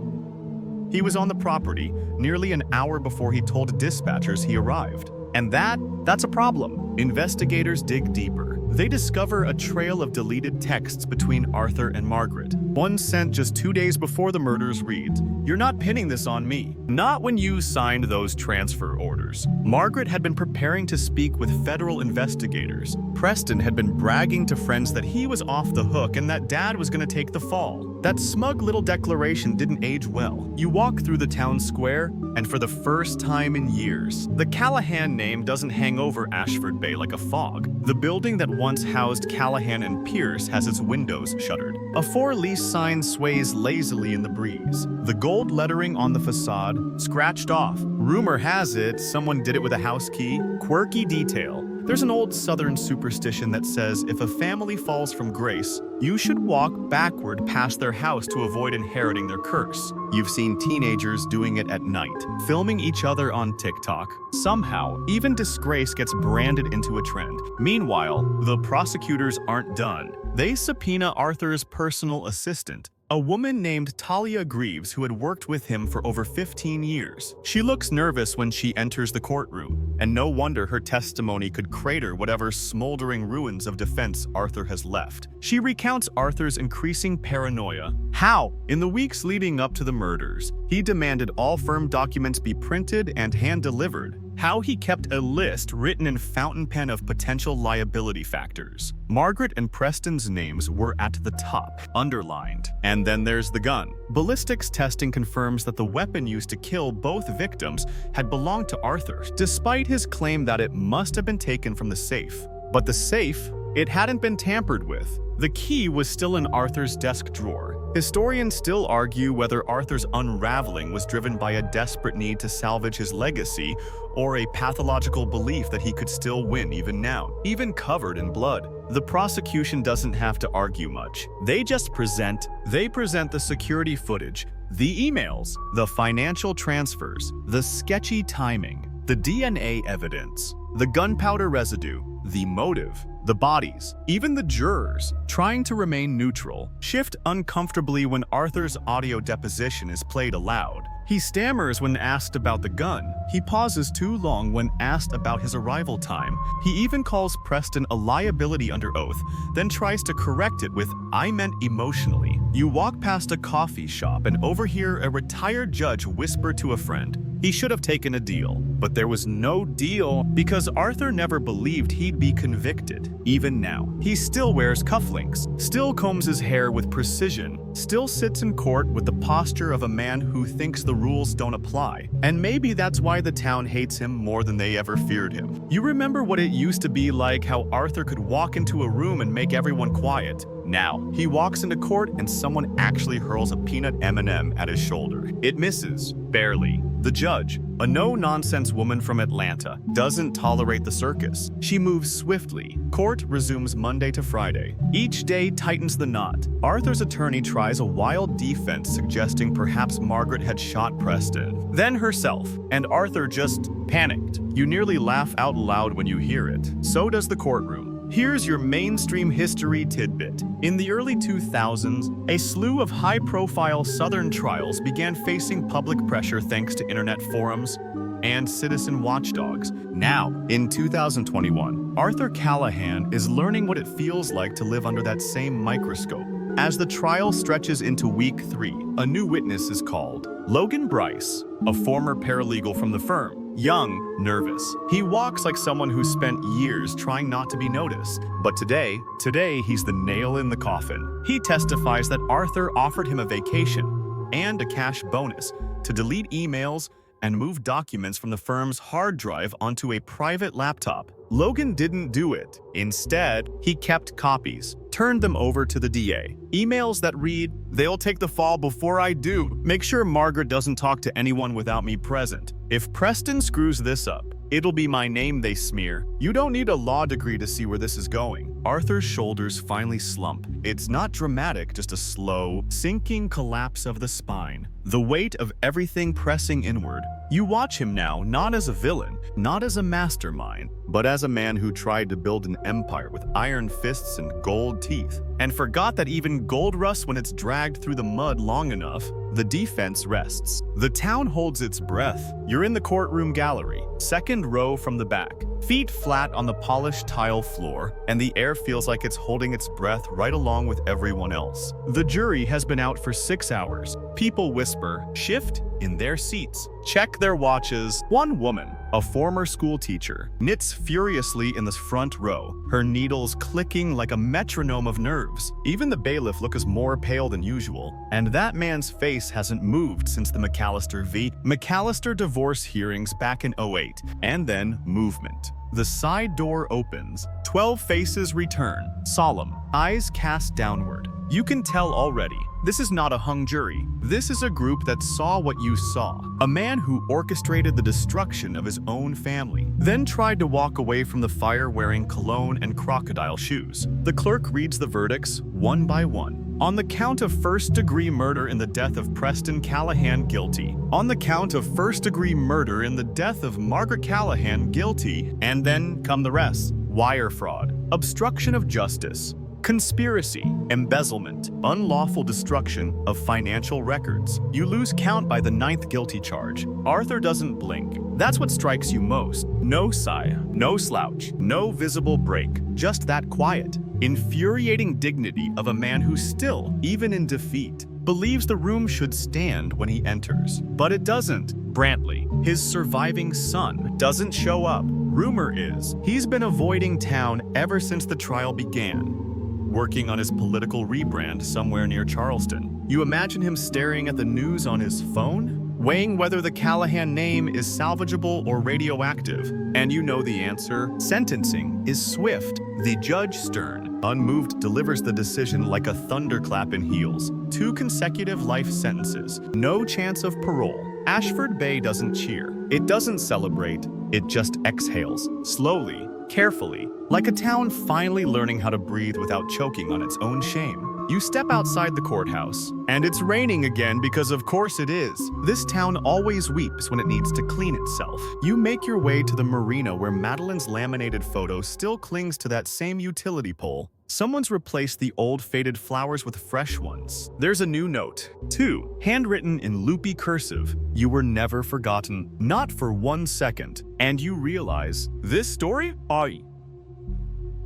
He was on the property nearly an hour before he told dispatchers he arrived. And that's a problem. Investigators dig deeper. They discover a trail of deleted texts between Arthur and Margaret. One sent just 2 days before the murders reads, "You're not pinning this on me." Not when you signed those transfer orders. Margaret had been preparing to speak with federal investigators. Preston had been bragging to friends that he was off the hook and that Dad was going to take the fall. That smug little declaration didn't age well. You walk through the town square, and for the first time in years, the Callahan name doesn't hang over Ashford Bay like a fog. The building that once housed Callahan and Pierce has its windows shuttered. A for-lease sign sways lazily in the breeze. The gold lettering on the facade scratched off. Rumor has it someone did it with a house key. Quirky detail. There's an old Southern superstition that says if a family falls from grace, you should walk backward past their house to avoid inheriting their curse. You've seen teenagers doing it at night, filming each other on TikTok. Somehow, even disgrace gets branded into a trend. Meanwhile, the prosecutors aren't done. They subpoena Arthur's personal assistant, a woman named Talia Greaves who had worked with him for over 15 years. She looks nervous when she enters the courtroom, and no wonder her testimony could crater whatever smoldering ruins of defense Arthur has left. She recounts Arthur's increasing paranoia. How, in the weeks leading up to the murders, he demanded all firm documents be printed and hand-delivered. How he kept a list written in fountain pen of potential liability factors. Margaret and Preston's names were at the top, underlined. And then there's the gun. Ballistics testing confirms that the weapon used to kill both victims had belonged to Arthur, despite his claim that it must have been taken from the safe. But the safe, it hadn't been tampered with. The key was still in Arthur's desk drawer. Historians still argue whether Arthur's unraveling was driven by a desperate need to salvage his legacy or a pathological belief that he could still win even now, even covered in blood. The prosecution doesn't have to argue much. They just present the security footage, the emails, the financial transfers, the sketchy timing, the DNA evidence, the gunpowder residue, the motive, the bodies, even the jurors, trying to remain neutral, shift uncomfortably when Arthur's audio deposition is played aloud. He stammers when asked about the gun. He pauses too long when asked about his arrival time. He even calls Preston a liability under oath, then tries to correct it with, "I meant emotionally." You walk past a coffee shop and overhear a retired judge whisper to a friend, he should have taken a deal. But there was no deal because Arthur never believed he'd be convicted. Even now, he still wears cufflinks, still combs his hair with precision, still sits in court with the posture of a man who thinks the rules don't apply. And maybe that's why the town hates him more than they ever feared him. You remember what it used to be like, how Arthur could walk into a room and make everyone quiet. Now, he walks into court and someone actually hurls a peanut M&M at his shoulder. It misses, barely. The judge, a no-nonsense woman from Atlanta, doesn't tolerate the circus. She moves swiftly. Court resumes Monday to Friday. Each day tightens the knot. Arthur's attorney tries a wild defense suggesting perhaps Margaret had shot Preston, then herself, and Arthur just panicked. You nearly laugh out loud when you hear it. So does the courtroom. Here's your mainstream history tidbit. In the early 2000s, a slew of high-profile Southern trials began facing public pressure thanks to internet forums and citizen watchdogs. Now, in 2021, Arthur Callahan is learning what it feels like to live under that same microscope. As the trial stretches into week 3, a new witness is called. Logan Bryce, a former paralegal from the firm, Young, nervous. He walks like someone who spent years trying not to be noticed. But today he's the nail in the coffin. He testifies that Arthur offered him a vacation and a cash bonus to delete emails and move documents from the firm's hard drive onto a private laptop. Logan didn't do it. Instead, he kept copies, turned them over to the DA. Emails that read, "They'll take the fall before I do. Make sure Margaret doesn't talk to anyone without me present. If Preston screws this up, it'll be my name they smear. You don't need a law degree to see where this is going." Arthur's shoulders finally slump. It's not dramatic, just a slow, sinking collapse of the spine. The weight of everything pressing inward. You watch him now, not as a villain, not as a mastermind, but as a man who tried to build an empire with iron fists and gold teeth, and forgot that even gold rusts when it's dragged through the mud long enough. The defense rests. The town holds its breath. You're in the courtroom gallery, second row from the back, feet flat on the polished tile floor, and the air feels like it's holding its breath right along with everyone else. The jury has been out for 6 hours. People whisper, shift in their seats, check their watches. One woman, a former school teacher, knits furiously in the front row, her needles clicking like a metronome of nerves. Even the bailiff looks more pale than usual, and that man's face hasn't moved since the McAllister v. McAllister divorce hearings back in '08, and then movement. The side door opens. 12 faces return, solemn, eyes cast downward. You can tell already, this is not a hung jury. This is a group that saw what you saw. A man who orchestrated the destruction of his own family, then tried to walk away from the fire wearing cologne and crocodile shoes. The clerk reads the verdicts one by one. On the count of first-degree murder in the death of Preston Callahan, guilty. On the count of first-degree murder in the death of Margaret Callahan, guilty. And then come the rest. Wire fraud, obstruction of justice, conspiracy, embezzlement, unlawful destruction of financial records. You lose count by the 9th guilty charge. Arthur doesn't blink. That's what strikes you most. No sigh, no slouch, no visible break, just that quiet, infuriating dignity of a man who still, even in defeat, believes the room should stand when he enters. But it doesn't. Brantley, his surviving son, doesn't show up. Rumor is he's been avoiding town ever since the trial began, working on his political rebrand somewhere near Charleston. You imagine him staring at the news on his phone, weighing whether the Callahan name is salvageable or radioactive. And you know the answer. Sentencing is swift. The judge, stern, unmoved, delivers the decision like a thunderclap in heels. 2 consecutive life sentences. No chance of parole. Ashford Bay doesn't cheer. It doesn't celebrate. It just exhales, slowly, carefully, like a town finally learning how to breathe without choking on its own shame. You step outside the courthouse, and it's raining again because of course it is. This town always weeps when it needs to clean itself. You make your way to the marina where Madeline's laminated photo still clings to that same utility pole. Someone's replaced the old faded flowers with fresh ones. There's a new note, too, handwritten in loopy cursive. You were never forgotten, not for 1 second. And you realize, this story?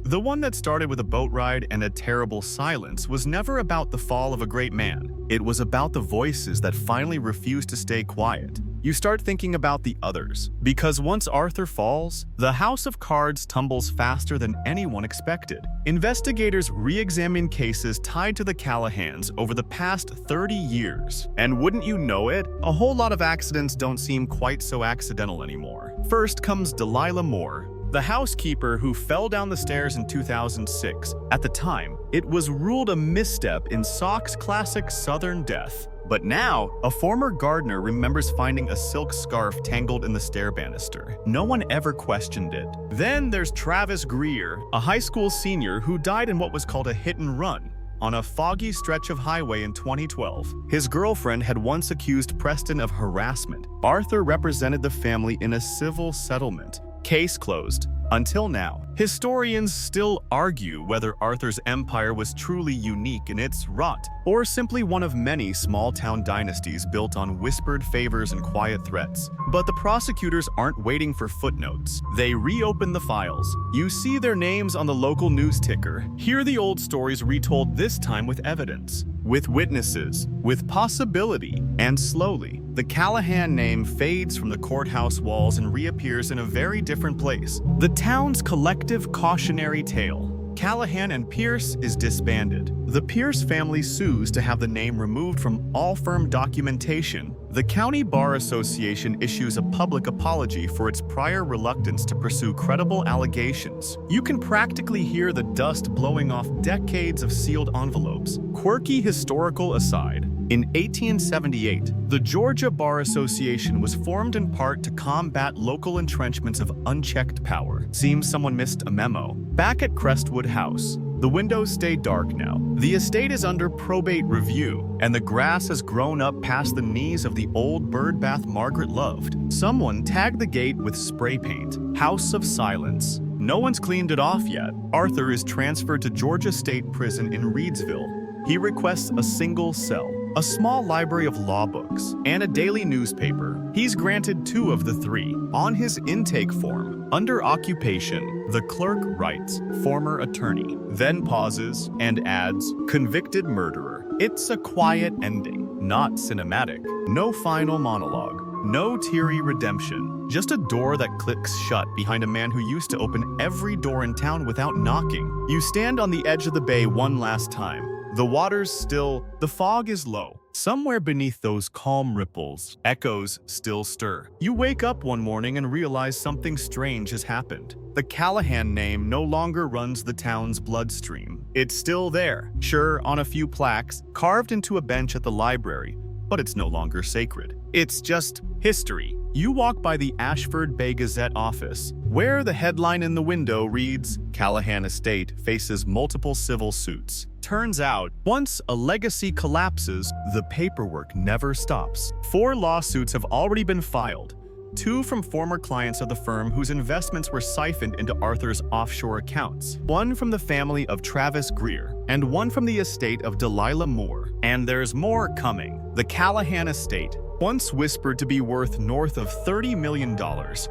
The one that started with a boat ride and a terrible silence was never about the fall of a great man. It was about the voices that finally refused to stay quiet. You start thinking about the others, because once Arthur falls, the house of cards tumbles faster than anyone expected. Investigators re-examine cases tied to the Callahans over the past 30 years. And wouldn't you know it, a whole lot of accidents don't seem quite so accidental anymore. First comes Delilah Moore, the housekeeper who fell down the stairs in 2006. At the time, it was ruled a misstep in Sock's classic Southern death. But now, a former gardener remembers finding a silk scarf tangled in the stair banister. No one ever questioned it. Then there's Travis Greer, a high school senior who died in what was called a hit and run on a foggy stretch of highway in 2012. His girlfriend had once accused Preston of harassment. Arthur represented the family in a civil settlement. Case closed. Until now, historians still argue whether Arthur's empire was truly unique in its rot, or simply one of many small-town dynasties built on whispered favors and quiet threats. But the prosecutors aren't waiting for footnotes. They reopen the files. You see their names on the local news ticker. Hear the old stories retold, this time with evidence, with witnesses, with possibility, and slowly, the Callahan name fades from the courthouse walls and reappears in a very different place. The town's collective cautionary tale. Callahan and Pierce is disbanded. The Pierce family sues to have the name removed from all firm documentation. The County Bar Association issues a public apology for its prior reluctance to pursue credible allegations. You can practically hear the dust blowing off decades of sealed envelopes. Quirky historical aside, in 1878, the Georgia Bar Association was formed in part to combat local entrenchments of unchecked power. Seems someone missed a memo. Back at Crestwood House, the windows stay dark now. The estate is under probate review, and the grass has grown up past the knees of the old birdbath Margaret loved. Someone tagged the gate with spray paint, House of Silence. No one's cleaned it off yet. Arthur is transferred to Georgia State Prison in Reedsville. He requests a single cell, a small library of law books, and a daily newspaper. He's granted 2 of the 3. On his intake form, under occupation, the clerk writes, former attorney, then pauses and adds, convicted murderer. It's a quiet ending, not cinematic. No final monologue, no teary redemption, just a door that clicks shut behind a man who used to open every door in town without knocking. You stand on the edge of the bay one last time. The water's still, the fog is low. Somewhere beneath those calm ripples, echoes still stir. You wake up one morning and realize something strange has happened. The Callahan name no longer runs the town's bloodstream. It's still there, sure, on a few plaques, carved into a bench at the library, but it's no longer sacred. It's just history. You walk by the Ashford Bay Gazette office, where the headline in the window reads, Callahan Estate faces multiple civil suits. Turns out, once a legacy collapses, the paperwork never stops. 4 lawsuits have already been filed. 2 from former clients of the firm whose investments were siphoned into Arthur's offshore accounts. 1 from the family of Travis Greer, and 1 from the estate of Delilah Moore. And there's more coming. The Callahan Estate, once whispered to be worth north of $30 million,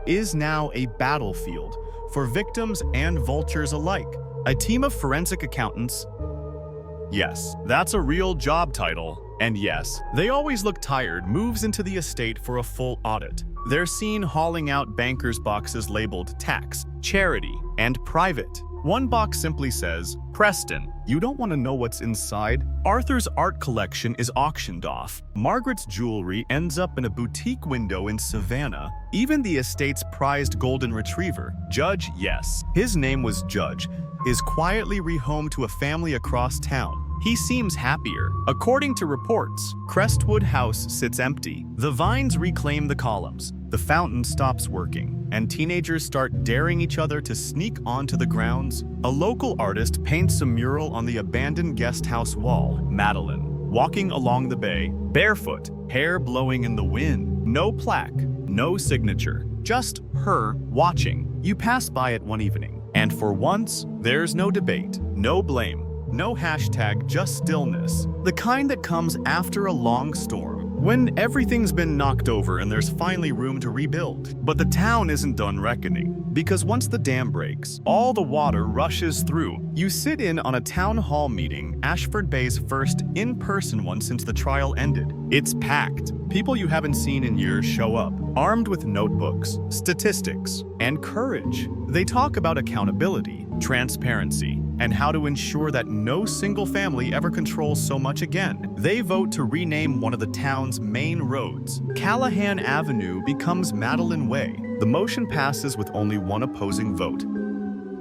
is now a battlefield for victims and vultures alike. A team of forensic accountants. Yes, that's a real job title. And yes, they always look tired, moves into the estate for a full audit. They're seen hauling out bankers' boxes labeled tax, charity, and private. One box simply says, Preston. You don't want to know what's inside? Arthur's art collection is auctioned off. Margaret's jewelry ends up in a boutique window in Savannah. Even the estate's prized golden retriever, Judge, yes, his name was Judge, is quietly rehomed to a family across town. He seems happier. According to reports, Crestwood House sits empty. The vines reclaim the columns, the fountain stops working, and teenagers start daring each other to sneak onto the grounds. A local artist paints a mural on the abandoned guest house wall, Madeline, walking along the bay, barefoot, hair blowing in the wind. No plaque, no signature, just her watching. You pass by it one evening, and for once, there's no debate, no blame. No hashtag, just stillness. The kind that comes after a long storm, when everything's been knocked over and there's finally room to rebuild. But the town isn't done reckoning, because once the dam breaks, all the water rushes through. You sit in on a town hall meeting, Ashford Bay's first in-person one since the trial ended. It's packed. People you haven't seen in years show up, armed with notebooks, statistics, and courage. They talk about accountability, transparency, and how to ensure that no single family ever controls so much again. They vote to rename one of the town's main roads. Callahan Avenue becomes Madeline Way. The motion passes with only one opposing vote.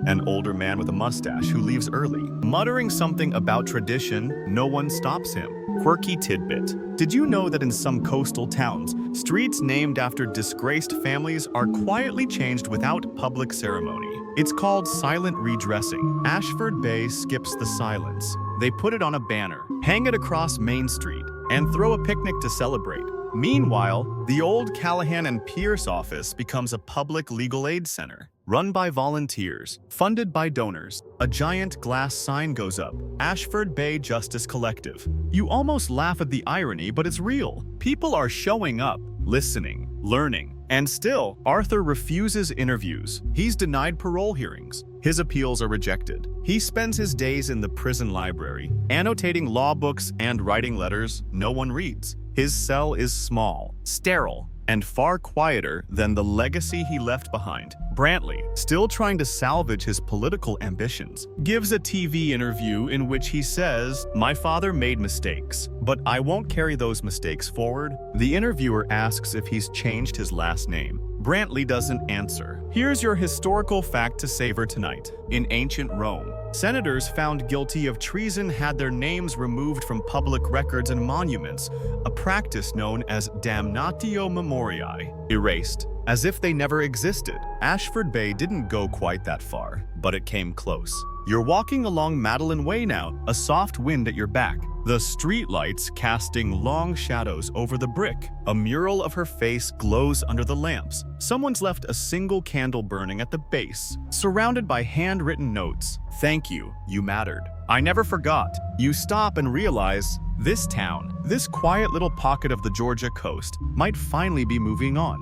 An older man with a mustache who leaves early. Muttering something about tradition, no one stops him. Quirky tidbit. Did you know that in some coastal towns, streets named after disgraced families are quietly changed without public ceremony? It's called silent redressing. Ashford Bay skips the silence. They put it on a banner, hang it across Main Street, and throw a picnic to celebrate. Meanwhile, the old Callahan and Pierce office becomes a public legal aid center, run by volunteers, funded by donors. A giant glass sign goes up, Ashford Bay Justice Collective. You almost laugh at the irony, but it's real. People are showing up, listening, learning. And still, Arthur refuses interviews. He's denied parole hearings. His appeals are rejected. He spends his days in the prison library, annotating law books and writing letters no one reads. His cell is small, sterile, and far quieter than the legacy he left behind. Brantley, still trying to salvage his political ambitions, gives a TV interview in which he says, "My father made mistakes, but I won't carry those mistakes forward." The interviewer asks if he's changed his last name. Brantley doesn't answer. Here's your historical fact to savor tonight. In ancient Rome, senators found guilty of treason had their names removed from public records and monuments, a practice known as damnatio memoriae, erased, as if they never existed. Ashford Bay didn't go quite that far, but it came close. You're walking along Madeline Way now, a soft wind at your back, the streetlights casting long shadows over the brick. A mural of her face glows under the lamps. Someone's left a single candle burning at the base, surrounded by handwritten notes. "Thank you, you mattered. I never forgot." You stop and realize this town, this quiet little pocket of the Georgia coast, might finally be moving on.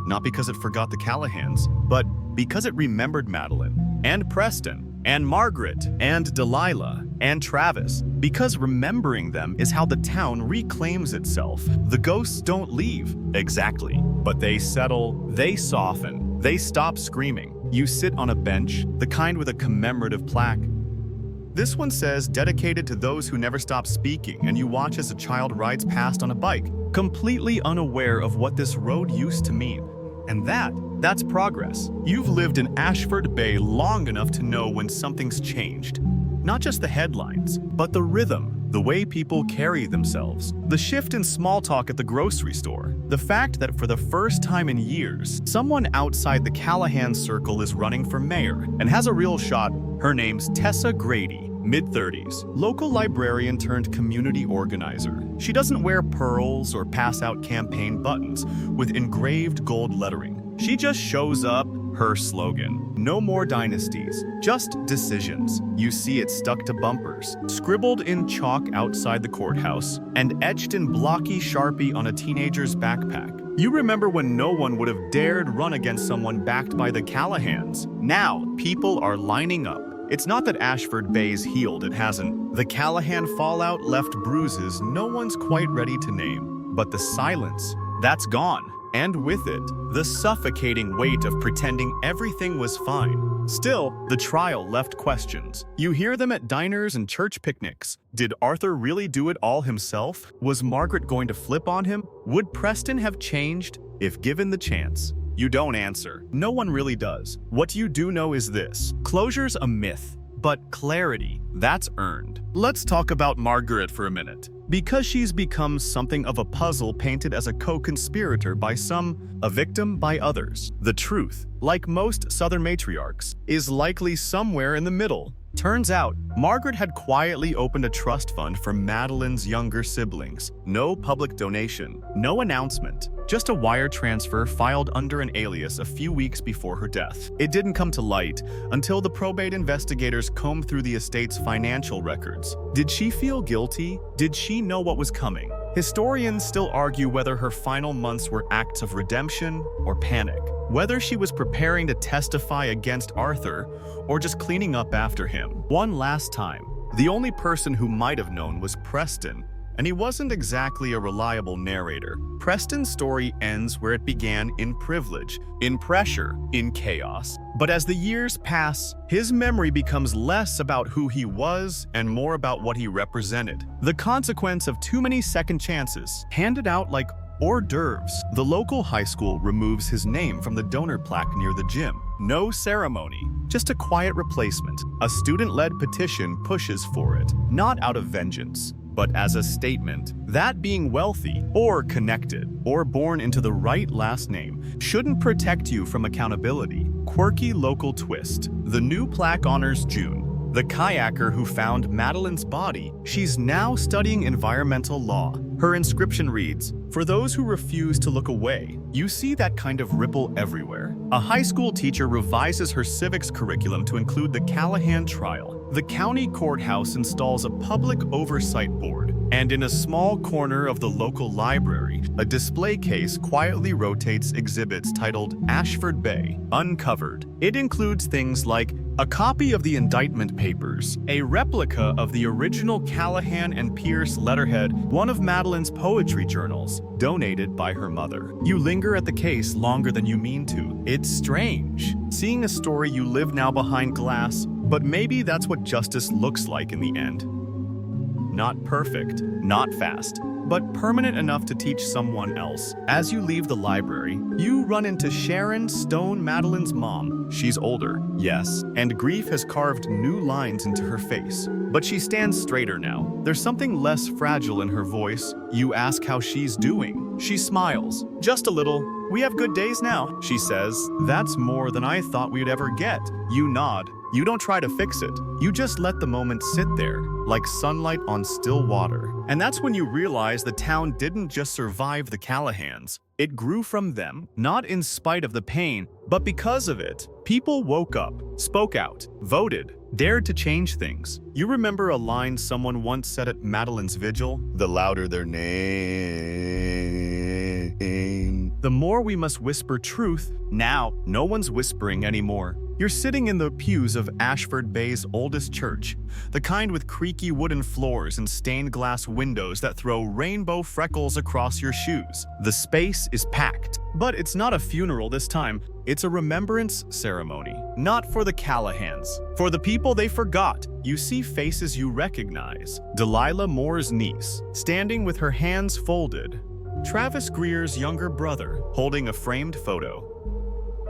Not because it forgot the Callahans, but because it remembered Madeline, and Preston, and Margaret, and Delilah, and Travis. Because remembering them is how the town reclaims itself. The ghosts don't leave, exactly, but they settle, they soften, they stop screaming. You sit on a bench, the kind with a commemorative plaque. This one says, "Dedicated to those who never stop speaking," and you watch as a child rides past on a bike, completely unaware of what this road used to mean. And that's progress. You've lived in Ashford Bay long enough to know when something's changed. Not just the headlines, but the rhythm, the way people carry themselves. The shift in small talk at the grocery store. The fact that for the first time in years, someone outside the Callahan circle is running for mayor and has a real shot. Her name's Tessa Grady. Mid-30s, local librarian turned community organizer. She doesn't wear pearls or pass out campaign buttons with engraved gold lettering. She just shows up, her slogan. No more dynasties, just decisions. You see it stuck to bumpers, scribbled in chalk outside the courthouse, and etched in blocky Sharpie on a teenager's backpack. You remember when no one would have dared run against someone backed by the Callahans. Now, people are lining up. It's not that Ashford Bay's healed, it hasn't. The Callahan fallout left bruises no one's quite ready to name. But the silence, that's gone. And with it, the suffocating weight of pretending everything was fine. Still, the trial left questions. You hear them at diners and church picnics. Did Arthur really do it all himself? Was Margaret going to flip on him? Would Preston have changed if given the chance? You don't answer. No one really does. What you do know is this: closure's a myth, but clarity, that's earned. Let's talk about Margaret for a minute. Because she's become something of a puzzle painted as a co-conspirator by some, a victim by others. The truth, like most Southern matriarchs, is likely somewhere in the middle. Turns out, Margaret had quietly opened a trust fund for Madeline's younger siblings. No public donation, no announcement, just a wire transfer filed under an alias a few weeks before her death. It didn't come to light until the probate investigators combed through the estate's financial records. Did she feel guilty? Did she know what was coming? Historians still argue whether her final months were acts of redemption or panic, whether she was preparing to testify against Arthur or just cleaning up after him. One last time, the only person who might have known was Preston, and he wasn't exactly a reliable narrator. Preston's story ends where it began, in privilege, in pressure, in chaos. But as the years pass, his memory becomes less about who he was and more about what he represented. The consequence of too many second chances, handed out like hors d'oeuvres. The local high school removes his name from the donor plaque near the gym. No ceremony, just a quiet replacement. A student-led petition pushes for it, not out of vengeance, but as a statement that being wealthy, or connected, or born into the right last name shouldn't protect you from accountability. Quirky local twist. The new plaque honors June, the kayaker who found Madeline's body. She's now studying environmental law. Her inscription reads, "For those who refuse to look away." You see that kind of ripple everywhere. A high school teacher revises her civics curriculum to include the Callahan trial. The county courthouse installs a public oversight board, and in a small corner of the local library, a display case quietly rotates exhibits titled Ashford Bay Uncovered. It includes things like A copy of the indictment papers, a replica of the original Callahan and Pierce letterhead, one of Madeline's poetry journals, donated by her mother. You linger at the case longer than you mean to. It's strange, seeing a story you live now behind glass, but maybe that's what justice looks like in the end. Not perfect, not fast, but permanent enough to teach someone else. As you leave the library, you run into Sharon Stone, Madeline's mom. She's older, yes, and grief has carved new lines into her face. But she stands straighter now. There's something less fragile in her voice. You ask how she's doing. She smiles, just a little. "We have good days now," she says. "That's more than I thought we'd ever get." You nod. You don't try to fix it. You just let the moment sit there, like sunlight on still water. And that's when you realize the town didn't just survive the Callahans. It grew from them, not in spite of the pain, but because of it. People woke up, spoke out, voted, dared to change things. You remember a line someone once said at Madeline's vigil? "The louder their name, the more we must whisper truth." Now, no one's whispering anymore. You're sitting in the pews of Ashford Bay's oldest church, the kind with creaky wooden floors and stained glass windows that throw rainbow freckles across your shoes. The space is packed, but it's not a funeral this time. It's a remembrance ceremony, not for the Callahans, for the people they forgot. You see faces you recognize. Delilah Moore's niece, standing with her hands folded. Travis Greer's younger brother, holding a framed photo.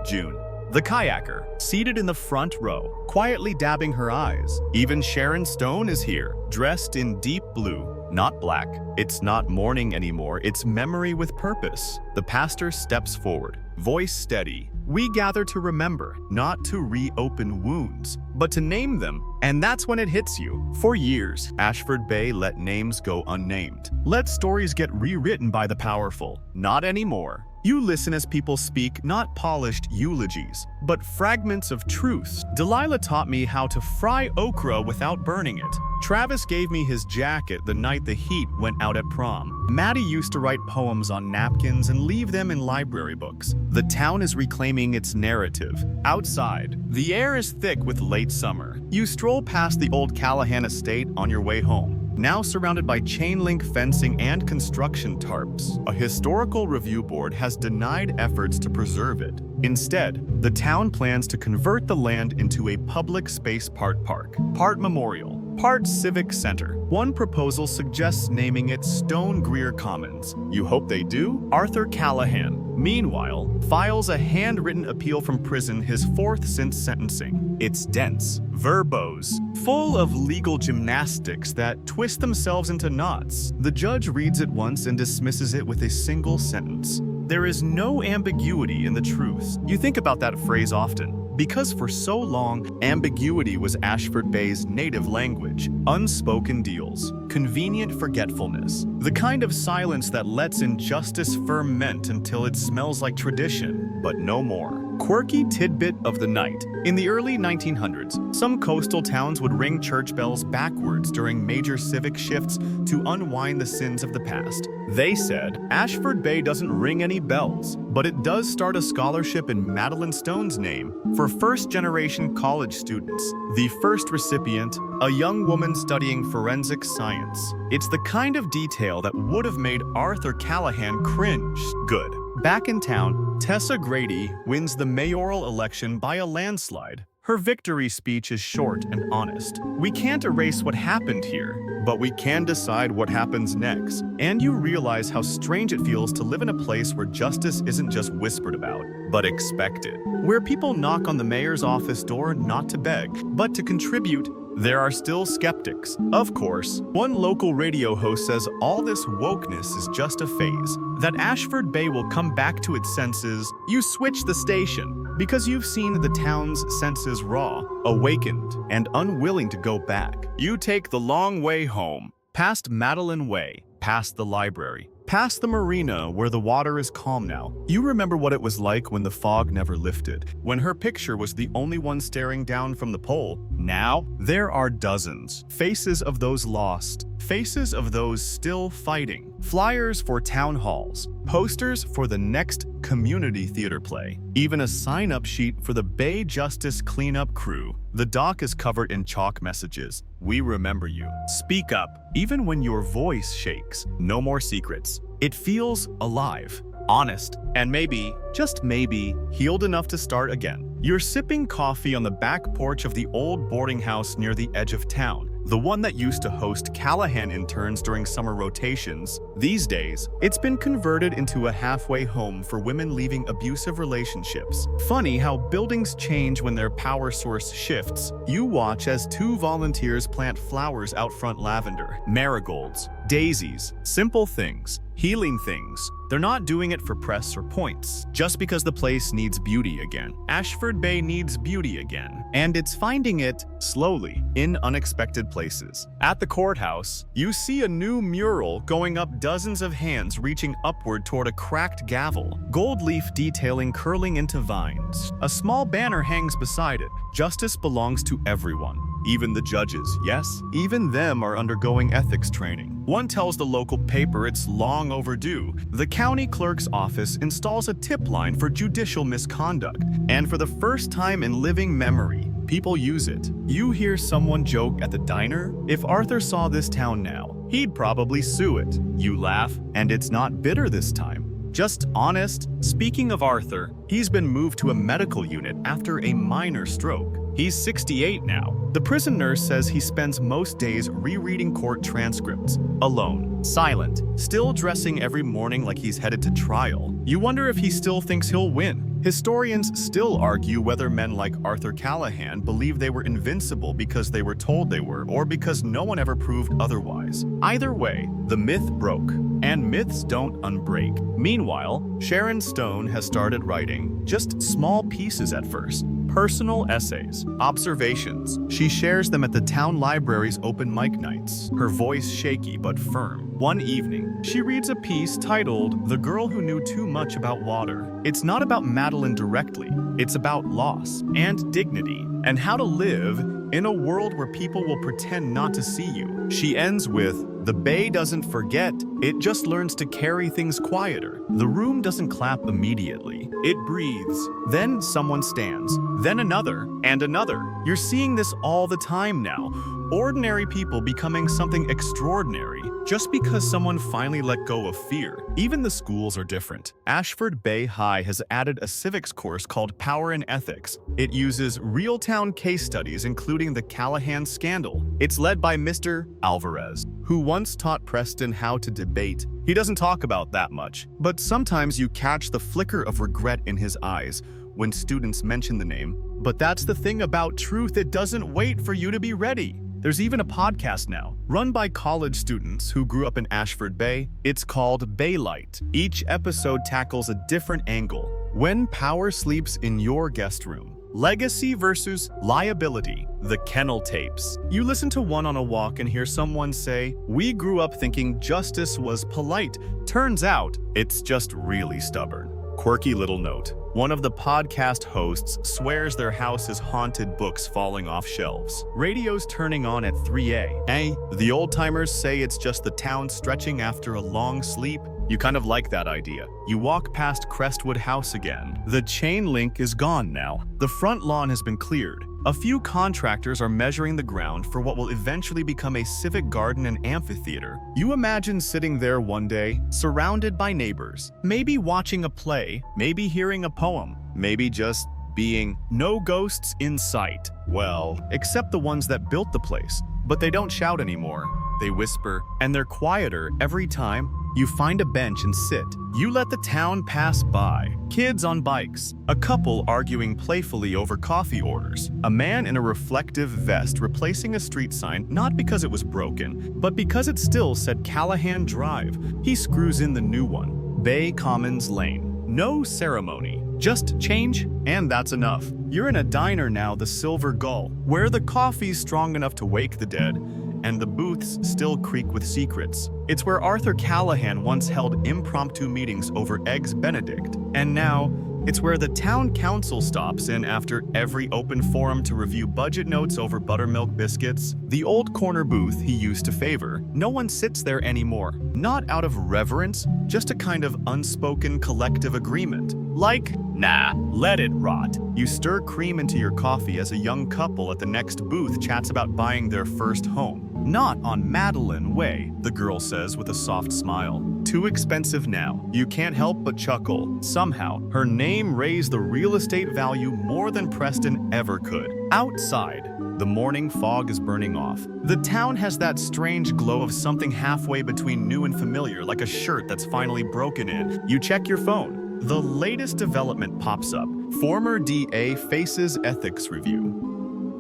June, the kayaker, seated in the front row, quietly dabbing her eyes. Even Sharon Stone is here, dressed in deep blue, not black. It's not mourning anymore, it's memory with purpose. The pastor steps forward, voice steady. "We gather to remember, not to reopen wounds, but to name them." And that's when it hits you. For years, Ashford Bay let names go unnamed. Let stories get rewritten by the powerful. Not anymore. You listen as people speak, not polished eulogies, but fragments of truth. Delilah taught me how to fry okra without burning it. Travis gave me his jacket the night the heat went out at prom. Maddie used to write poems on napkins and leave them in library books. The town is reclaiming its narrative. Outside, the air is thick with late summer. You stroll past the old Callahan estate on your way home, now surrounded by chain-link fencing and construction tarps. A historical review board has denied efforts to preserve it. Instead, the town plans to convert the land into a public space, part park, part memorial, part civic center. One proposal suggests naming it Stone Greer Commons. You hope they do? Arthur Callahan, meanwhile, files a handwritten appeal from prison, his fourth since sentencing. It's dense, verbose, full of legal gymnastics that twist themselves into knots. The judge reads it once and dismisses it with a single sentence. There is no ambiguity in the truth. You think about that phrase often, because for so long, ambiguity was Ashford Bay's native language. Unspoken deals, convenient forgetfulness, the kind of silence that lets injustice ferment until it smells like tradition, but no more. Quirky tidbit of the night. In the early 1900s, some coastal towns would ring church bells backwards during major civic shifts to unwind the sins of the past. They said, Ashford Bay doesn't ring any bells, but it does start a scholarship in Madeline Stone's name for first-generation college students. The first recipient, a young woman studying forensic science. It's the kind of detail that would have made Arthur Callahan cringe. Good. Back in town, Tessa Grady wins the mayoral election by a landslide. Her victory speech is short and honest. "We can't erase what happened here, but we can decide what happens next." And you realize how strange it feels to live in a place where justice isn't just whispered about, but expected. Where people knock on the mayor's office door not to beg, but to contribute. There are still skeptics. Of course, one local radio host says all this wokeness is just a phase, that Ashford Bay will come back to its senses. You switch the station, because you've seen the town's senses raw, awakened, and unwilling to go back. You take the long way home, past Madeline Way, past the library, past the marina where the water is calm now. You remember what it was like when the fog never lifted, when her picture was the only one staring down from the pole. Now, there are dozens. Faces of those lost, faces of those still fighting, flyers for town halls, posters for the next community theater play, even a sign-up sheet for the Bay Justice cleanup crew. The dock is covered in chalk messages. We remember you. Speak up, even when your voice shakes. No more secrets. It feels alive, honest, and maybe, just maybe, healed enough to start again. You're sipping coffee on the back porch of the old boarding house near the edge of town, the one that used to host Callahan interns during summer rotations. These days, it's been converted into a halfway home for women leaving abusive relationships. Funny how buildings change when their power source shifts. You watch as two volunteers plant flowers out front: lavender, marigolds, daisies, simple things, healing things. They're not doing it for press or points, just because the place needs beauty again. Ashford Bay needs beauty again, and it's finding it, slowly, in unexpected places. At the courthouse, you see a new mural going up, dozens of hands reaching upward toward a cracked gavel, gold leaf detailing curling into vines. A small banner hangs beside it. Justice belongs to everyone. Even the judges, yes, even them are undergoing ethics training. One tells the local paper it's long overdue. The county clerk's office installs a tip line for judicial misconduct, and for the first time in living memory, people use it. You hear someone joke at the diner, "If Arthur saw this town now, he'd probably sue it." You laugh, and it's not bitter this time, just honest. Speaking of Arthur, he's been moved to a medical unit after a minor stroke. He's 68 now. The prison nurse says he spends most days rereading court transcripts, alone, silent, still dressing every morning like he's headed to trial. You wonder if he still thinks he'll win. Historians still argue whether men like Arthur Callahan believe they were invincible because they were told they were, or because no one ever proved otherwise. Either way, the myth broke, and myths don't unbreak. Meanwhile, Sharon Stone has started writing, just small pieces at first. Personal essays, observations. She shares them at the town library's open mic nights, her voice shaky but firm. One evening, she reads a piece titled "The Girl Who Knew Too Much About Water." It's not about Madeline directly, it's about loss and dignity, and how to live in a world where people will pretend not to see you. She ends with, "The Bay doesn't forget, it just learns to carry things quieter." The room doesn't clap immediately. It breathes. Then someone stands. Then another, and another. You're seeing this all the time now. Ordinary people becoming something extraordinary just because someone finally let go of fear. Even the schools are different. Ashford Bay High has added a civics course called Power and Ethics. It uses real-town case studies, including the Callahan scandal. It's led by Mr. Alvarez, who once taught Preston how to debate. He doesn't talk about that much, but sometimes you catch the flicker of regret in his eyes when students mention the name. But that's the thing about truth, it doesn't wait for you to be ready. There's even a podcast now, run by college students who grew up in Ashford Bay. It's called Baylight. Each episode tackles a different angle. When power sleeps in your guest room. Legacy versus liability. The Kennel Tapes. You listen to one on a walk and hear someone say, "We grew up thinking justice was polite. Turns out, it's just really stubborn." Quirky little note. One of the podcast hosts swears their house is haunted, books falling off shelves, radios turning on at 3 a.m. The old-timers say it's just the town stretching after a long sleep. You kind of like that idea. You walk past Crestwood House again. The chain link is gone now. The front lawn has been cleared. A few contractors are measuring the ground for what will eventually become a civic garden and amphitheater. You imagine sitting there one day, surrounded by neighbors, maybe watching a play, maybe hearing a poem, maybe just being no ghosts in sight. Well, except the ones that built the place. But they don't shout anymore. They whisper, and they're quieter every time. You find a bench and sit. You let the town pass by. Kids on bikes. A couple arguing playfully over coffee orders. A man in a reflective vest replacing a street sign, not because it was broken, but because it still said Callahan Drive. He screws in the new one. Bay Commons Lane. No ceremony. Just change, and that's enough. You're in a diner now, the Silver Gull, where the coffee's strong enough to wake the dead, and the booths still creak with secrets. It's where Arthur Callahan once held impromptu meetings over Eggs Benedict, and now It's where the town council stops in after every open forum to review budget notes over buttermilk biscuits. The old corner booth he used to favor. No one sits there anymore. Not out of reverence, just a kind of unspoken collective agreement. Like, nah, let it rot. You stir cream into your coffee as a young couple at the next booth chats about buying their first home. Not on Madeline Way, the girl says with a soft smile. Too expensive now. You can't help but chuckle. Somehow, her name raised the real estate value more than Preston ever could. Outside, the morning fog is burning off. The town has that strange glow of something halfway between new and familiar, like a shirt that's finally broken in. You check your phone. The latest development pops up. Former DA faces ethics review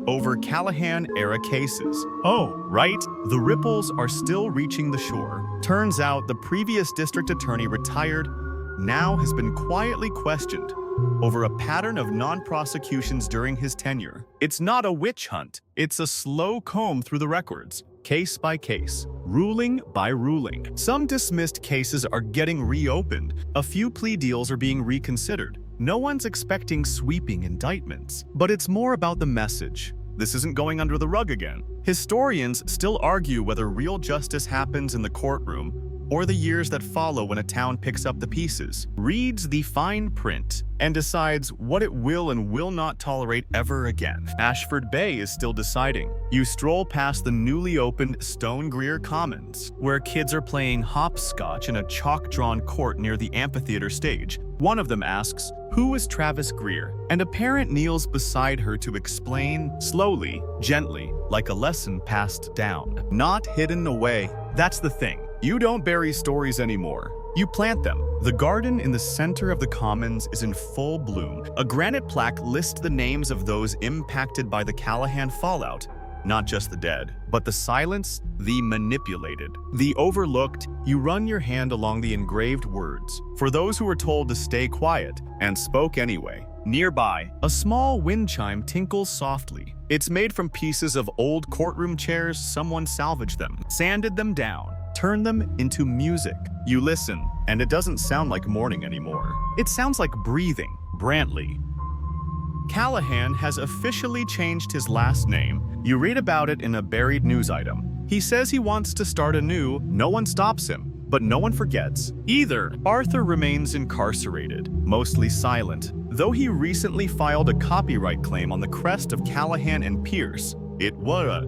over Callahan-era cases. Oh, right, the ripples are still reaching the shore. Turns out the previous district attorney retired, now has been quietly questioned over a pattern of non-prosecutions during his tenure. It's not a witch hunt, it's a slow comb through the records, case by case, ruling by ruling. Some dismissed cases are getting reopened, a few plea deals are being reconsidered. No one's expecting sweeping indictments, but it's more about the message. This isn't going under the rug again. Historians still argue whether real justice happens in the courtroom or the years that follow when a town picks up the pieces, reads the fine print, and decides what it will and will not tolerate ever again. Ashford Bay is still deciding. You stroll past the newly opened Stone Greer Commons, where kids are playing hopscotch in a chalk-drawn court near the amphitheater stage. One of them asks, "Who is Travis Greer?" And a parent kneels beside her to explain, slowly, gently, like a lesson passed down, not hidden away. That's the thing. You don't bury stories anymore. You plant them. The garden in the center of the commons is in full bloom. A granite plaque lists the names of those impacted by the Callahan fallout. Not just the dead, but the silenced, the manipulated, the overlooked. You run your hand along the engraved words. For those who were told to stay quiet and spoke anyway. Nearby, a small wind chime tinkles softly. It's made from pieces of old courtroom chairs. Someone salvaged them, sanded them down, turned them into music. You listen, and it doesn't sound like morning anymore. It sounds like breathing. Brantley. Callahan has officially changed his last name. You read about it in a buried news item. He says he wants to start anew. No one stops him, but no one forgets. Either Arthur remains incarcerated, mostly silent, though he recently filed a copyright claim on the crest of Callahan and Pierce. It was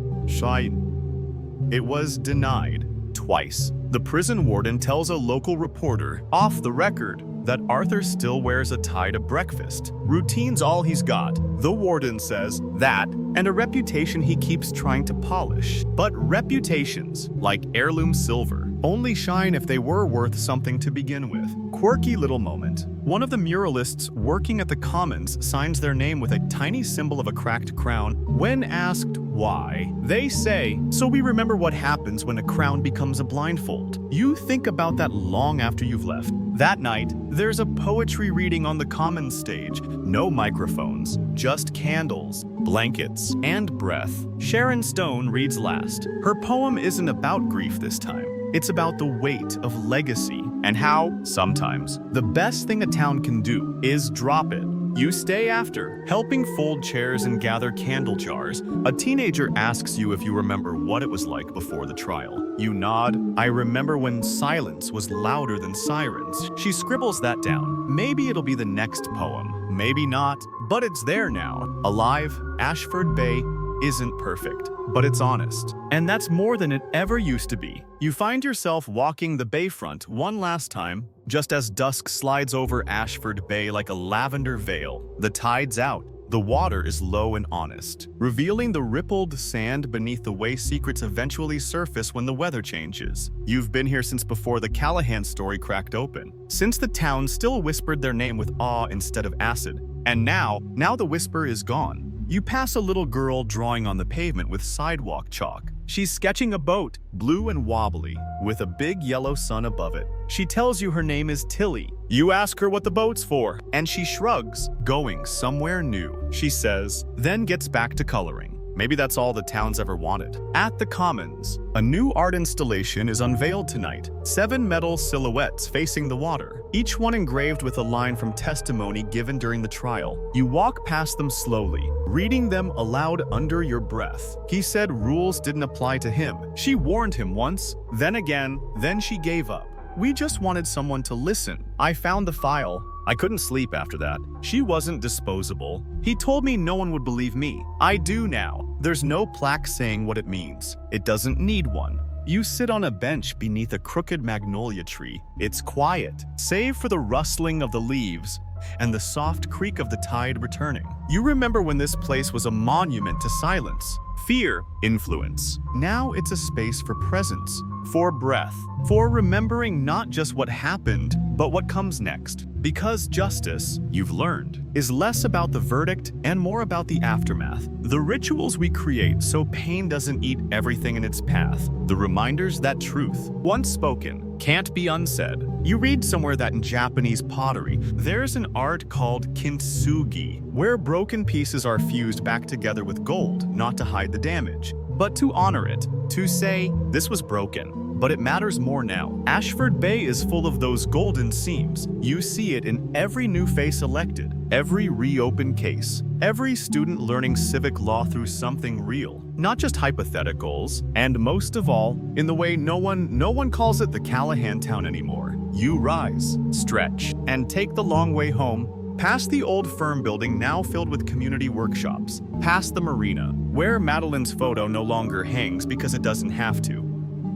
denied twice. The prison warden tells a local reporter, off the record, that Arthur still wears a tie to breakfast. Routine's all he's got. The warden says that, and a reputation he keeps trying to polish. But reputations, like heirloom silver, only shine if they were worth something to begin with. Quirky little moment. One of the muralists working at the Commons signs their name with a tiny symbol of a cracked crown. When asked why, they say, "So we remember what happens when a crown becomes a blindfold." You think about that long after you've left. That night, there's a poetry reading on the Commons stage. No microphones, just candles, blankets, and breath. Sharon Stone reads last. Her poem isn't about grief this time. It's about the weight of legacy and how, sometimes, the best thing a town can do is drop it. You stay after, helping fold chairs and gather candle jars. A teenager asks you if you remember what it was like before the trial. You nod. "I remember when silence was louder than sirens." She scribbles that down. Maybe it'll be the next poem. Maybe not, but it's there now. Alive, Ashford Bay isn't perfect, but it's honest. And that's more than it ever used to be. You find yourself walking the bayfront one last time, just as dusk slides over Ashford Bay like a lavender veil. The tide's out. The water is low and honest, revealing the rippled sand beneath the way secrets eventually surface when the weather changes. You've been here since before the Callahan story cracked open, since the town still whispered their name with awe instead of acid. And now the whisper is gone. You pass a little girl drawing on the pavement with sidewalk chalk. She's sketching a boat, blue and wobbly, with a big yellow sun above it. She tells you her name is Tilly. You ask her what the boat's for, and she shrugs, going somewhere new, she says, then gets back to coloring. Maybe that's all the town's ever wanted. At the Commons, a new art installation is unveiled tonight. 7 metal silhouettes facing the water, each one engraved with a line from testimony given during the trial. You walk past them slowly, reading them aloud under your breath. He said rules didn't apply to him. She warned him once, then again, then she gave up. We just wanted someone to listen. I found the file. I couldn't sleep after that. She wasn't disposable. He told me no one would believe me. I do now. There's no plaque saying what it means. It doesn't need one. You sit on a bench beneath a crooked magnolia tree. It's quiet, save for the rustling of the leaves and the soft creak of the tide returning. You remember when this place was a monument to silence, fear, influence. Now it's a space for presence, for breath, for remembering not just what happened, but what comes next. Because justice, you've learned, is less about the verdict and more about the aftermath. The rituals we create so pain doesn't eat everything in its path. The reminders that truth, once spoken, can't be unsaid. You read somewhere that in Japanese pottery, there's an art called kintsugi, where broken pieces are fused back together with gold, not to hide the damage, but to honor it, to say, this was broken, but it matters more now. Ashford Bay is full of those golden seams. You see it in every new face elected, every reopened case, every student learning civic law through something real, not just hypotheticals, and most of all, in the way no one calls it the Callahan Town anymore. You rise, stretch, and take the long way home, past the old firm building now filled with community workshops, past the marina, where Madeline's photo no longer hangs because it doesn't have to.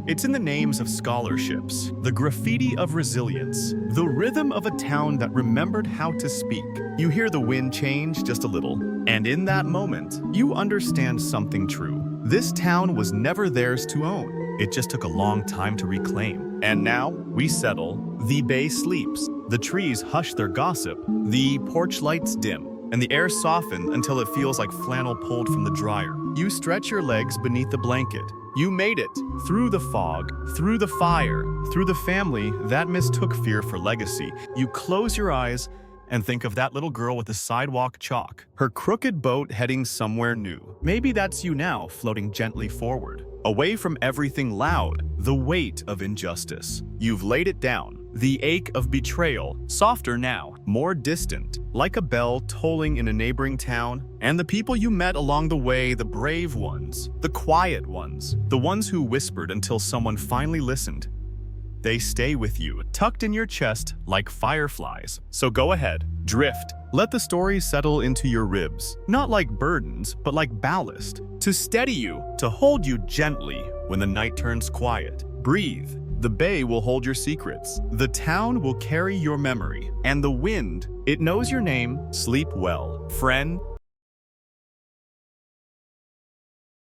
It's in the names of scholarships, the graffiti of resilience, the rhythm of a town that remembered how to speak. You hear the wind change just a little, and in that moment, you understand something true. This town was never theirs to own. It just took a long time to reclaim. And now, we settle. The bay sleeps, the trees hush their gossip, the porch lights dim, and the air softens until it feels like flannel pulled from the dryer. You stretch your legs beneath the blanket. You made it, through the fog, through the fire, through the family that mistook fear for legacy. You close your eyes and think of that little girl with the sidewalk chalk, her crooked boat heading somewhere new. Maybe that's you now, floating gently forward, away from everything loud, the weight of injustice. You've laid it down. The ache of betrayal, softer now, more distant, like a bell tolling in a neighboring town. And the people you met along the way, the brave ones, the quiet ones, the ones who whispered until someone finally listened. They stay with you, tucked in your chest like fireflies. So go ahead, drift. Let the story settle into your ribs, not like burdens, but like ballast, to steady you, to hold you gently when the night turns quiet. Breathe. The bay will hold your secrets. The town will carry your memory. And the wind, it knows your name. Sleep well, friend.